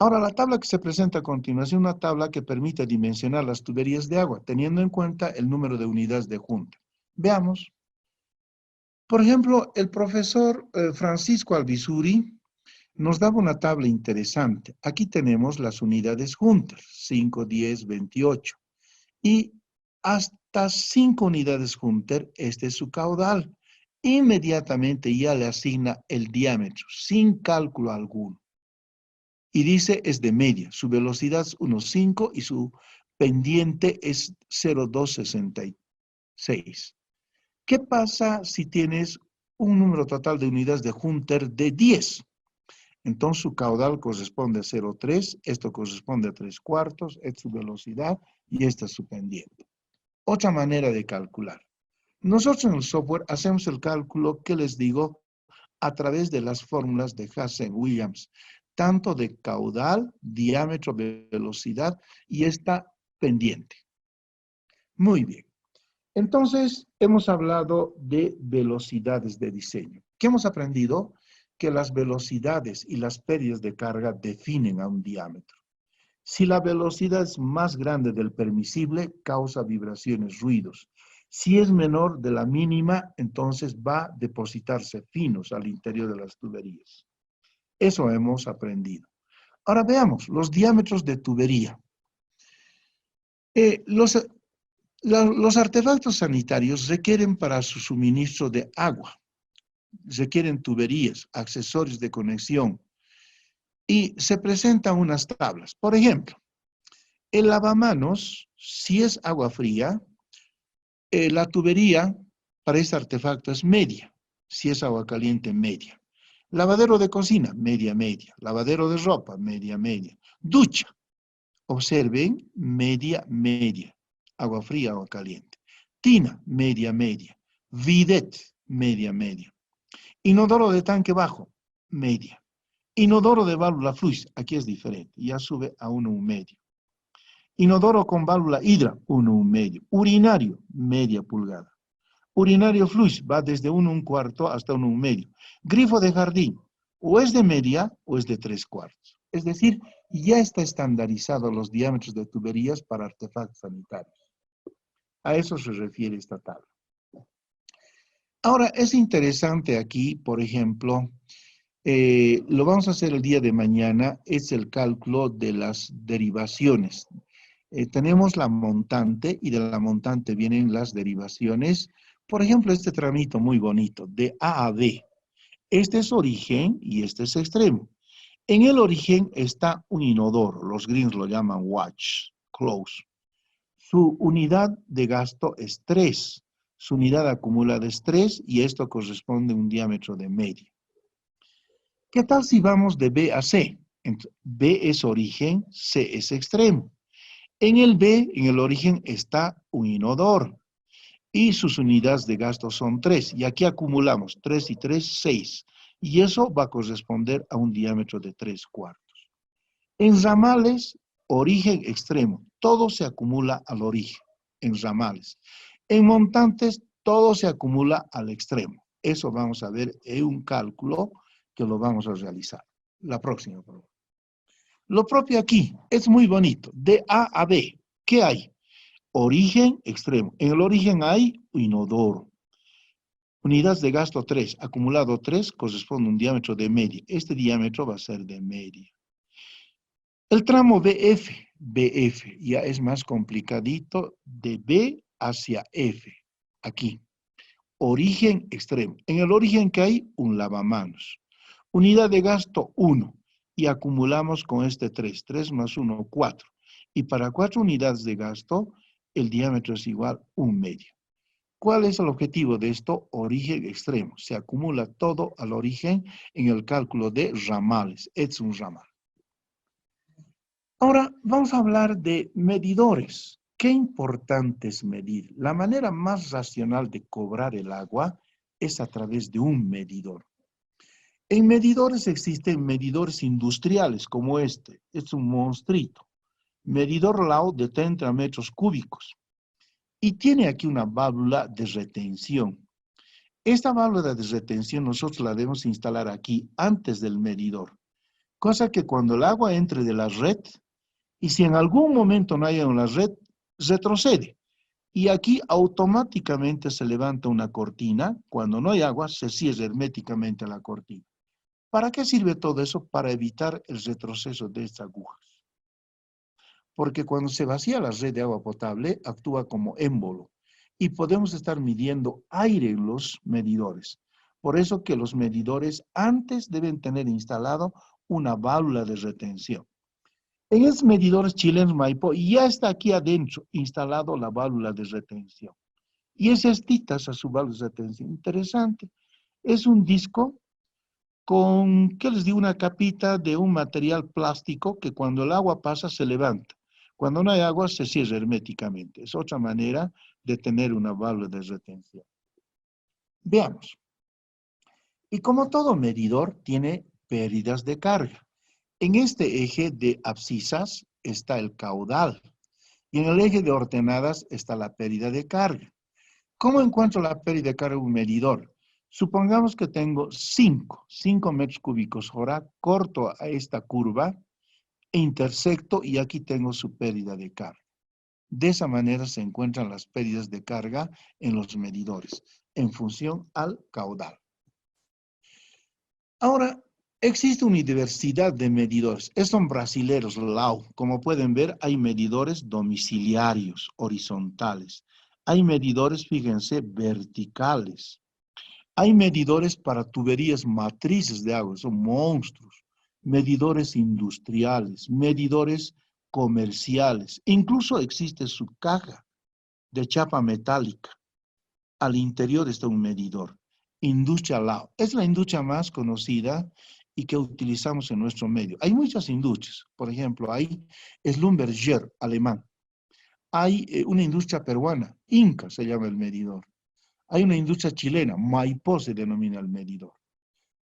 Speaker 1: Ahora, la tabla que se presenta a continuación es una tabla que permite dimensionar las tuberías de agua, teniendo en cuenta el número de unidades de junta. Veamos. Por ejemplo, el profesor Francisco Albizuri nos daba una tabla interesante. Aquí tenemos las unidades juntas, 5, 10, 28. Y hasta 5 unidades Hunter, este es su caudal. Inmediatamente ya le asigna el diámetro, sin cálculo alguno. Y dice, es de media, su velocidad es 1,5 y su pendiente es 0,266. ¿Qué pasa si tienes un número total de unidades de Hunter de 10? Entonces su caudal corresponde a 0,3, esto corresponde a 3/4, esta es su velocidad y esta es su pendiente. Otra manera de calcular. Nosotros en el software hacemos el cálculo que les digo a través de las fórmulas de Hazen-Williams, tanto de caudal, diámetro, velocidad y esta pendiente. Muy bien. Entonces, hemos hablado de velocidades de diseño. ¿Qué hemos aprendido? Que las velocidades y las pérdidas de carga definen a un diámetro. Si la velocidad es más grande del permisible, causa vibraciones, ruidos. Si es menor de la mínima, entonces va a depositarse finos al interior de las tuberías. Eso hemos aprendido. Ahora veamos los diámetros de tubería. Los artefactos sanitarios requieren para su suministro de agua, requieren tuberías, accesorios de conexión y se presentan unas tablas. Por ejemplo, el lavamanos, si es agua fría, la tubería para este artefacto es media, si es agua caliente, media. Lavadero de cocina, media, media. Lavadero de ropa, media, media. Ducha, observen, media, media. Agua fría, agua caliente. Tina, media, media. Bidet, media, media. Inodoro de tanque bajo, media. Inodoro de válvula fluis, aquí es diferente, ya sube a 1,1 Inodoro con válvula hidra, 1,1 Urinario, media pulgada. Urinario fluis va desde 1,1 hasta 1,1 Grifo de jardín, o es de media o es de 3/4. Es decir, ya está estandarizado los diámetros de tuberías para artefactos sanitarios. A eso se refiere esta tabla. Ahora, es interesante aquí, por ejemplo, lo vamos a hacer el día de mañana, es el cálculo de las derivaciones. Tenemos la montante y de la montante vienen las derivaciones. Por ejemplo, este tramito muy bonito, de A a B. Este es origen y este es extremo. En el origen está un inodoro, los gringos lo llaman watch, close. Su unidad de gasto es 3. Su unidad acumulada es 3 y esto corresponde a un diámetro de media. ¿Qué tal si vamos de B a C? B es origen, C es extremo. En el B, en el origen, está un inodoro y sus unidades de gasto son 3. Y aquí acumulamos 3 y 3, 6. Y eso va a corresponder a un diámetro de 3/4. En ramales, origen extremo, todo se acumula al origen, en ramales. En montantes, todo se acumula al extremo. Eso vamos a ver en un cálculo que lo vamos a realizar. La próxima, por favor. Lo propio aquí, es muy bonito. De A a B, ¿qué hay? Origen extremo. En el origen hay inodoro. Unidades de gasto 3, acumulado 3, corresponde a un diámetro de media. Este diámetro va a ser de media. El tramo BF ya es más complicadito, de B hacia F, aquí. Origen extremo. En el origen que hay, un lavamanos. Unidad de gasto 1 y acumulamos con este 3. 3 más 1, 4. Y para 4 unidades de gasto, el diámetro es igual a 1/2. ¿Cuál es el objetivo de esto? Origen extremo. Se acumula todo al origen en el cálculo de ramales. Es un ramal. Ahora vamos a hablar de medidores. Qué importante es medir. La manera más racional de cobrar el agua es a través de un medidor. En medidores existen medidores industriales como este. Es un monstruito. Medidor Lao de 30 metros cúbicos. Y tiene aquí una válvula de retención. Esta válvula de retención nosotros la debemos instalar aquí antes del medidor. Cosa que cuando el agua entre de la red, y si en algún momento no hay en la red, retrocede. Y aquí automáticamente se levanta una cortina. Cuando no hay agua, se cierra herméticamente la cortina. ¿Para qué sirve todo eso? Para evitar el retroceso de estas agujas. Porque cuando se vacía la red de agua potable, actúa como émbolo. Y podemos estar midiendo aire en los medidores. Por eso que los medidores antes deben tener instalado una válvula de retención. En estos medidores chilenos Maipo ya está aquí adentro instalado la válvula de retención. Y es estitas a su válvula de retención. Interesante. Es un disco con, ¿qué les digo? Una capita de un material plástico que cuando el agua pasa se levanta. Cuando no hay agua se cierra herméticamente. Es otra manera de tener una válvula de retención. Veamos. Y como todo medidor, tiene pérdidas de carga. En este eje de abscisas está el caudal y en el eje de ordenadas está la pérdida de carga. ¿Cómo encuentro la pérdida de carga en un medidor? Supongamos que tengo 5 metros cúbicos hora, corto a esta curva, intersecto y aquí tengo su pérdida de carga. De esa manera se encuentran las pérdidas de carga en los medidores, en función al caudal. Ahora, existe una diversidad de medidores. Estos son brasileros, LAU. Como pueden ver, hay medidores domiciliarios, horizontales. Hay medidores, fíjense, verticales. Hay medidores para tuberías matrices de agua, son monstruos. Medidores industriales, medidores comerciales. Incluso existe su caja de chapa metálica. Al interior está un medidor. Industria LAU. Es la industria más conocida y que utilizamos en nuestro medio. Hay muchas industrias. Por ejemplo, hay Schlumberger, alemán. Hay una industria peruana, Inca se llama el medidor. Hay una industria chilena, Maipó se denomina el medidor.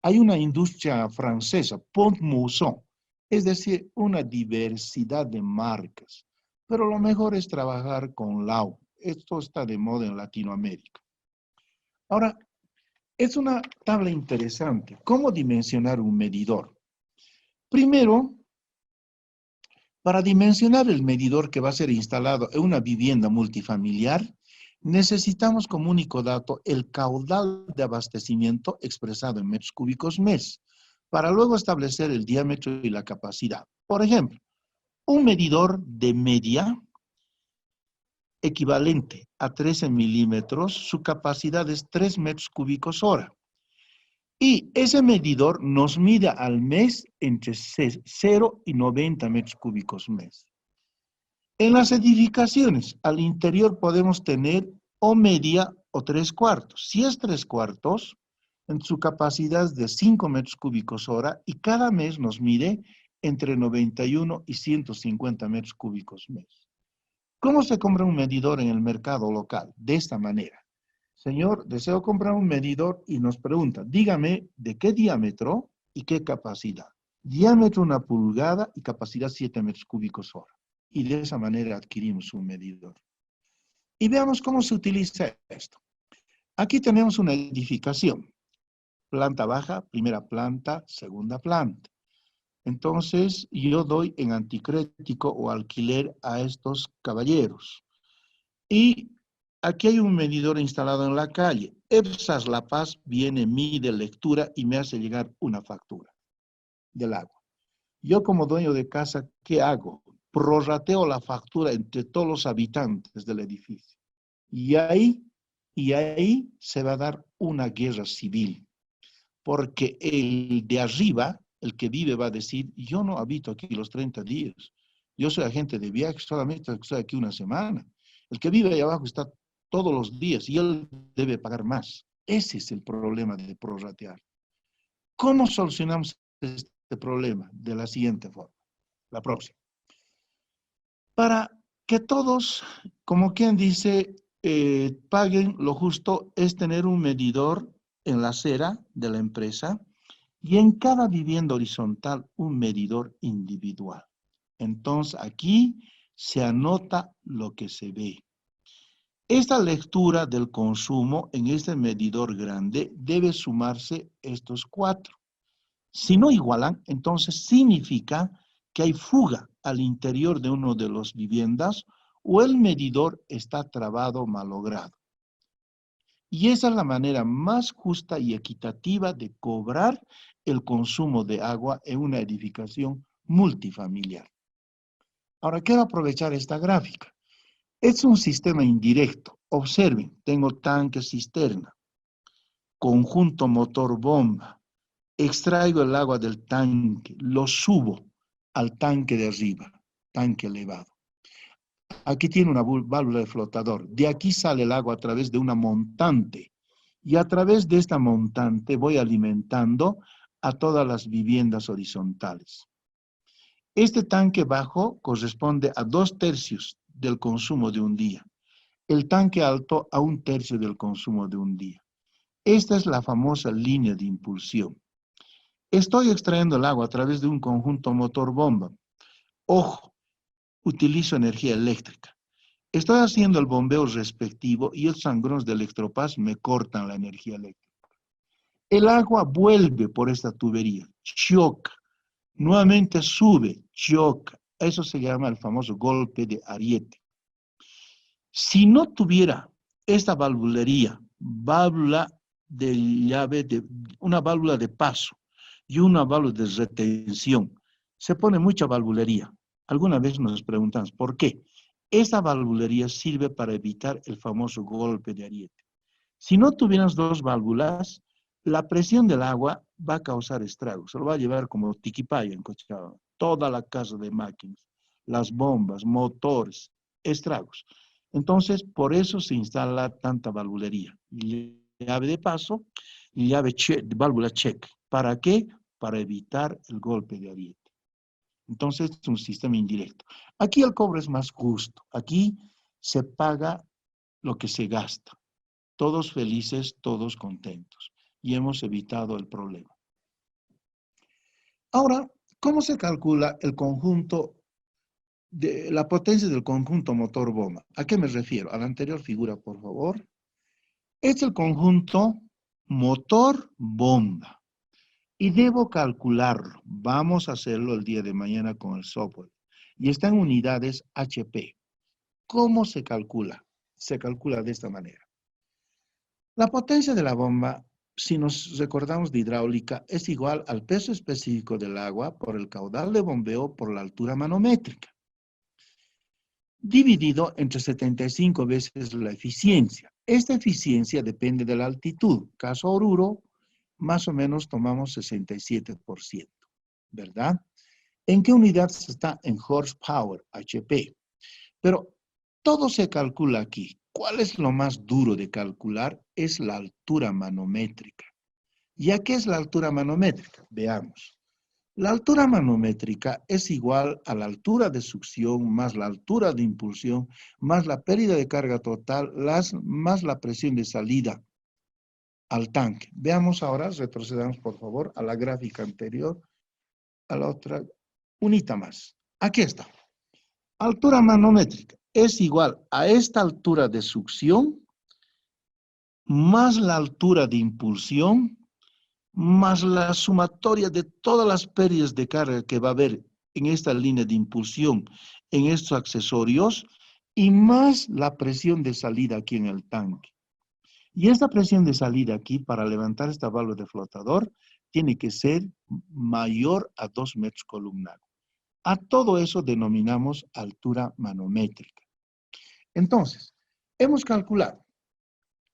Speaker 1: Hay una industria francesa, Pont-Mousson. Es decir, una diversidad de marcas. Pero lo mejor es trabajar con LAU. Esto está de moda en Latinoamérica. Ahora, es una tabla interesante. ¿Cómo dimensionar un medidor? Primero, para dimensionar el medidor que va a ser instalado en una vivienda multifamiliar, necesitamos como único dato el caudal de abastecimiento expresado en metros cúbicos mes, para luego establecer el diámetro y la capacidad. Por ejemplo, un medidor de media equivalente a 13 milímetros, su capacidad es 3 metros cúbicos hora. Y ese medidor nos mide al mes entre 0 y 90 metros cúbicos mes. En las edificaciones, al interior podemos tener o media o 3/4. Si es 3/4, en su capacidad es de 5 metros cúbicos hora y cada mes nos mide entre 91 y 150 metros cúbicos mes. ¿Cómo se compra un medidor en el mercado local? De esta manera. Señor, deseo comprar un medidor y nos pregunta, dígame de qué diámetro y qué capacidad. Diámetro 1 pulgada y capacidad 7 metros cúbicos hora. Y de esa manera adquirimos un medidor. Y veamos cómo se utiliza esto. Aquí tenemos una edificación. Planta baja, primera planta, segunda planta. Entonces, yo doy en anticrético o alquiler a estos caballeros. Y aquí hay un medidor instalado en la calle. EPSAS La Paz viene, mide, lectura y me hace llegar una factura del agua. Yo como dueño de casa, ¿qué hago? Prorrateo la factura entre todos los habitantes del edificio. Y ahí se va a dar una guerra civil. Porque el de arriba, el que vive, va a decir, yo no habito aquí los 30 días. Yo soy agente de viaje, solamente estoy aquí una semana. El que vive ahí abajo está todos los días y él debe pagar más. Ese es el problema de prorratear. ¿Cómo solucionamos este problema? De la siguiente forma. La próxima. Para que todos, como quien dice, paguen lo justo, es tener un medidor en la acera de la empresa y en cada vivienda horizontal un medidor individual. Entonces aquí se anota lo que se ve. Esta lectura del consumo en este medidor grande debe sumarse estos 4. Si no igualan, entonces significa que hay fuga al interior de una de las viviendas o el medidor está trabado o malogrado. Y esa es la manera más justa y equitativa de cobrar el consumo de agua en una edificación multifamiliar. Ahora quiero aprovechar esta gráfica. Es un sistema indirecto. Observen, tengo tanque cisterna, conjunto motor bomba. Extraigo el agua del tanque, lo subo al tanque de arriba, tanque elevado. Aquí tiene una válvula de flotador. De aquí sale el agua a través de una montante. Y a través de esta montante voy alimentando a todas las viviendas horizontales. Este tanque bajo corresponde a 2/3 del consumo de un día. El tanque alto a 1/3 del consumo de un día. Esta es la famosa línea de impulsión. Estoy extrayendo el agua a través de un conjunto motor-bomba. Ojo, utilizo energía eléctrica. Estoy haciendo el bombeo respectivo y los sangrones de electropaz me cortan la energía eléctrica. El agua vuelve por esta tubería, choca, nuevamente sube, choca. Eso se llama el famoso golpe de ariete. Si no tuviera esta valvulería, válvula de llave, una válvula de paso y una válvula de retención, se pone mucha valvulería. Alguna vez nos preguntamos, ¿por qué? Esa valvulería sirve para evitar el famoso golpe de ariete. Si no tuvieras dos válvulas, la presión del agua va a causar estragos. Se lo va a llevar como tiquipaya en Cochabamba. Toda la casa de máquinas, las bombas, motores, estragos. Entonces, por eso se instala tanta valvulería. Llave de paso, llave válvula check. ¿Para qué? Para evitar el golpe de ariete. Entonces, es un sistema indirecto. Aquí el cobro es más justo. Aquí se paga lo que se gasta. Todos felices, todos contentos. Y hemos evitado el problema. Ahora, ¿cómo se calcula el conjunto de la potencia del conjunto motor-bomba? ¿A qué me refiero? A la anterior figura, por favor. Es el conjunto motor-bomba. Y debo calcularlo. Vamos a hacerlo el día de mañana con el software. Y está en unidades HP. ¿Cómo se calcula? Se calcula de esta manera. La potencia de la bomba, si nos recordamos de hidráulica, es igual al peso específico del agua por el caudal de bombeo por la altura manométrica, dividido entre 75 veces la eficiencia. Esta eficiencia depende de la altitud. Caso Oruro, más o menos tomamos 67%, ¿verdad? ¿En qué unidad se está? En horsepower, HP. Pero todo se calcula aquí. ¿Cuál es lo más duro de calcular? Es la altura manométrica. ¿Y a qué es la altura manométrica? Veamos. La altura manométrica es igual a la altura de succión más la altura de impulsión más la pérdida de carga total más la presión de salida al tanque. Veamos ahora, retrocedamos por favor a la gráfica anterior, a la otra, unita más. Aquí está. Altura manométrica es igual a esta altura de succión más la altura de impulsión más la sumatoria de todas las pérdidas de carga que va a haber en esta línea de impulsión, en estos accesorios, y más la presión de salida aquí en el tanque. Y esta presión de salida aquí, para levantar esta válvula de flotador, tiene que ser mayor a 2 metros columnales. A todo eso denominamos altura manométrica. Entonces, hemos calculado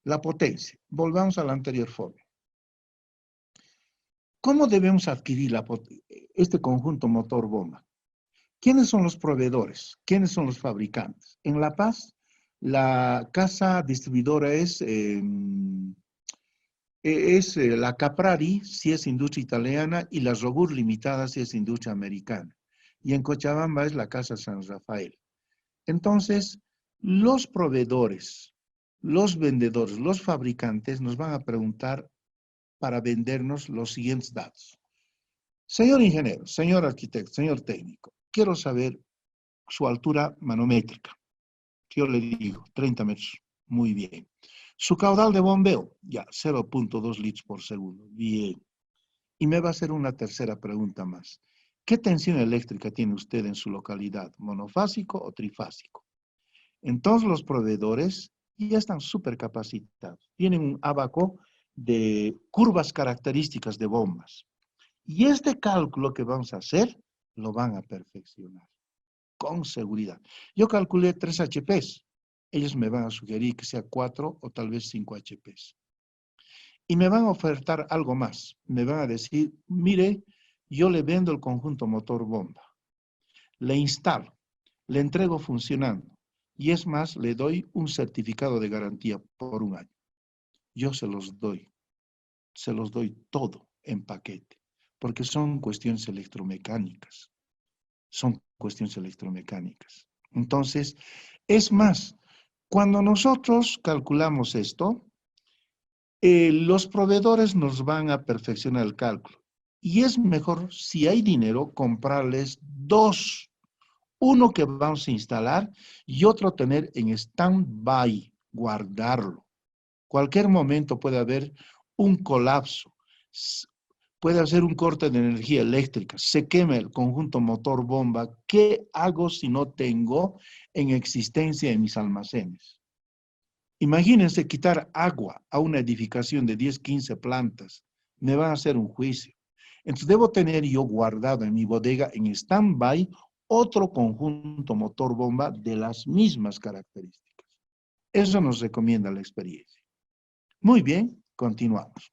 Speaker 1: la potencia. Volvamos a la anterior fórmula. ¿Cómo debemos adquirir este conjunto motor-bomba? ¿Quiénes son los proveedores? ¿Quiénes son los fabricantes? En La Paz, la casa distribuidora es la Caprari, si es industria italiana, y la Rogur Limitada, si es industria americana. Y en Cochabamba es la Casa San Rafael. Entonces, los proveedores, los vendedores, los fabricantes nos van a preguntar para vendernos los siguientes datos. Señor ingeniero, señor arquitecto, señor técnico, quiero saber su altura manométrica. Yo le digo, 30 metros. Muy bien. Su caudal de bombeo, ya, 0.2 litros por segundo. Bien. Y me va a hacer una tercera pregunta más. ¿Qué tensión eléctrica tiene usted en su localidad? ¿Monofásico o trifásico? Entonces los proveedores ya están súper capacitados. Tienen un abaco de curvas características de bombas. Y este cálculo que vamos a hacer, lo van a perfeccionar, con seguridad. Yo calculé 3 HPs. Ellos me van a sugerir que sea 4 o tal vez 5 HPs. Y me van a ofertar algo más. Me van a decir, mire, yo le vendo el conjunto motor bomba. Le instalo, le entrego funcionando. Y es más, le doy un certificado de garantía por 1 año. Yo se los doy todo en paquete, porque son cuestiones electromecánicas. Son cuestiones electromecánicas. Entonces, es más, cuando nosotros calculamos esto, Los proveedores nos van a perfeccionar el cálculo. Y es mejor, si hay dinero, comprarles dos. Uno que vamos a instalar y otro tener en stand-by, guardarlo. Cualquier momento puede haber un colapso, puede haber un corte de energía eléctrica, se quema el conjunto motor bomba. ¿Qué hago si no tengo en existencia en mis almacenes? Imagínense quitar agua a una edificación de 10, 15 plantas. Me van a hacer un juicio. Entonces debo tener yo guardado en mi bodega en stand-by otro conjunto motor bomba de las mismas características. Eso nos recomienda la experiencia. Muy bien, continuamos.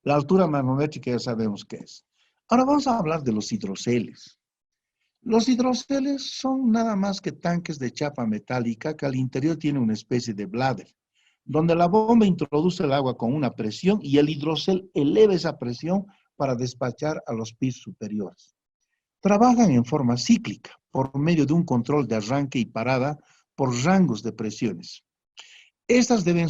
Speaker 1: La altura manométrica ya sabemos qué es. Ahora vamos a hablar de los hidroceles. Los hidroceles son nada más que tanques de chapa metálica que al interior tienen una especie de bladder, donde la bomba introduce el agua con una presión y el hidrocel eleva esa presión para despachar a los pisos superiores. Trabajan en forma cíclica por medio de un control de arranque y parada por rangos de presiones. Estas deben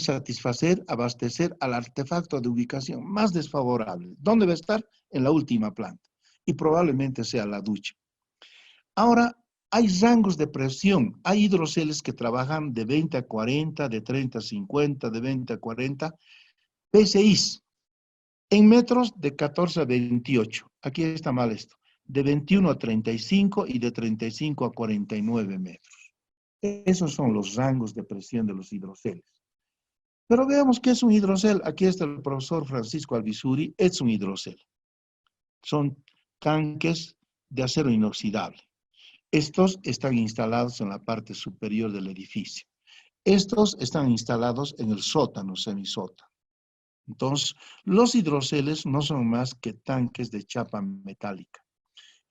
Speaker 1: abastecer al artefacto de ubicación más desfavorable. ¿Dónde va a estar? En la última planta. Y probablemente sea la ducha. Ahora, hay rangos de presión. Hay hidroceles que trabajan de 20 a 40, de 30 a 50, de 20 a 40 PSIs. En metros de 14 a 28. Aquí está mal esto. De 21 a 35 y de 35 a 49 metros. Esos son los rangos de presión de los hidroceles. Pero veamos qué es un hidrocel. Aquí está el profesor Francisco Albizuri. Es un hidrocel. Son tanques de acero inoxidable. Estos están instalados en la parte superior del edificio. Estos están instalados en el sótano, semisótano. Entonces, los hidroceles no son más que tanques de chapa metálica.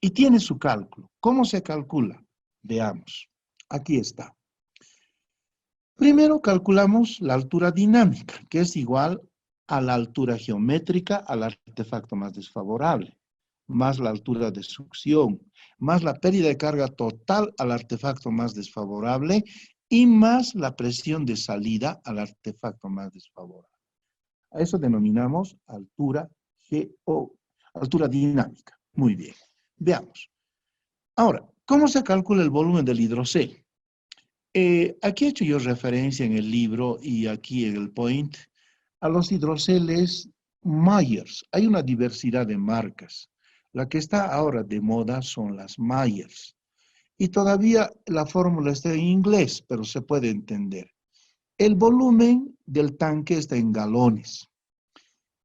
Speaker 1: Y tiene su cálculo. ¿Cómo se calcula? Veamos. Aquí está. Primero calculamos la altura dinámica, que es igual a la altura geométrica al artefacto más desfavorable, más la altura de succión, más la pérdida de carga total al artefacto más desfavorable y más la presión de salida al artefacto más desfavorable. A eso denominamos altura dinámica. Muy bien. Veamos. Ahora, ¿cómo se calcula el volumen del hidrocel? Aquí he hecho yo referencia en el libro y aquí en el point a los hidroceles Myers. Hay una diversidad de marcas. La que está ahora de moda son las Myers. Y todavía la fórmula está en inglés, pero se puede entender. El volumen del tanque está en galones.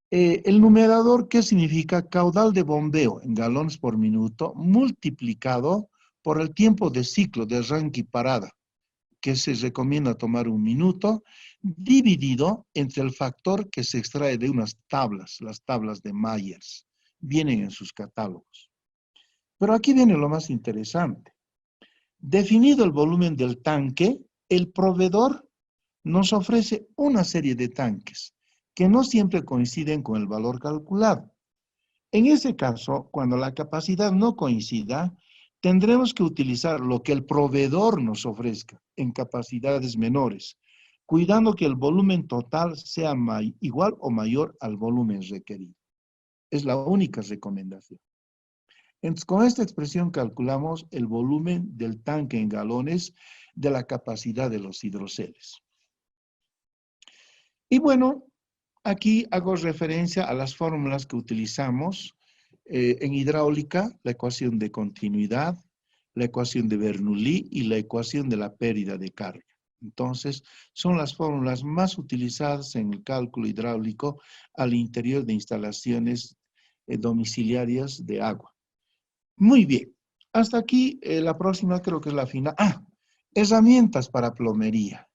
Speaker 1: El numerador, ¿qué significa? Caudal de bombeo en galones por minuto multiplicado por el tiempo de ciclo de arranque y parada, que se recomienda tomar 1 minuto, dividido entre el factor que se extrae de unas tablas, las tablas de Myers. Vienen en sus catálogos. Pero aquí viene lo más interesante. Definido el volumen del tanque, el proveedor nos ofrece una serie de tanques que no siempre coinciden con el valor calculado. En ese caso, cuando la capacidad no coincida, tendremos que utilizar lo que el proveedor nos ofrezca en capacidades menores, cuidando que el volumen total sea igual o mayor al volumen requerido. Es la única recomendación. Entonces, con esta expresión calculamos el volumen del tanque en galones de la capacidad de los hidroceles. Y bueno, aquí hago referencia a las fórmulas que utilizamos en hidráulica, la ecuación de continuidad, la ecuación de Bernoulli y la ecuación de la pérdida de carga. Entonces, son las fórmulas más utilizadas en el cálculo hidráulico al interior de instalaciones domiciliarias de agua. Muy bien. Hasta aquí, la próxima creo que es la final. Herramientas para plomería.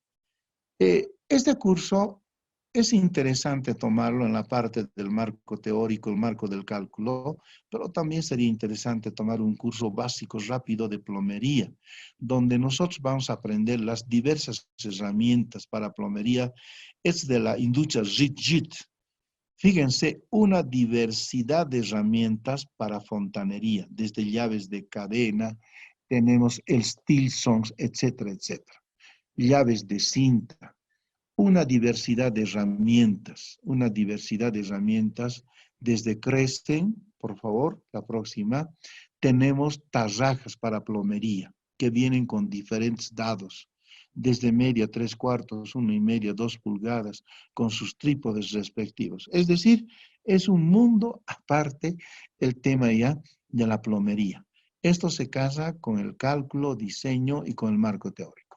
Speaker 1: Este curso es interesante tomarlo en la parte del marco teórico, el marco del cálculo, pero también sería interesante tomar un curso básico rápido de plomería, donde nosotros vamos a aprender las diversas herramientas para plomería. Es de la industria RIT-JIT. Fíjense, una diversidad de herramientas para fontanería, desde llaves de cadena, tenemos el Stilson, etcétera, etcétera. Llaves de cinta. una diversidad de herramientas, desde Crescent, por favor, la próxima. Tenemos tarrajas para plomería, que vienen con diferentes dados, desde media, 3/4, 1,5, 2 pulgadas, con sus trípodes respectivos. Es decir, es un mundo aparte el tema ya de la plomería. Esto se casa con el cálculo, diseño y con el marco teórico.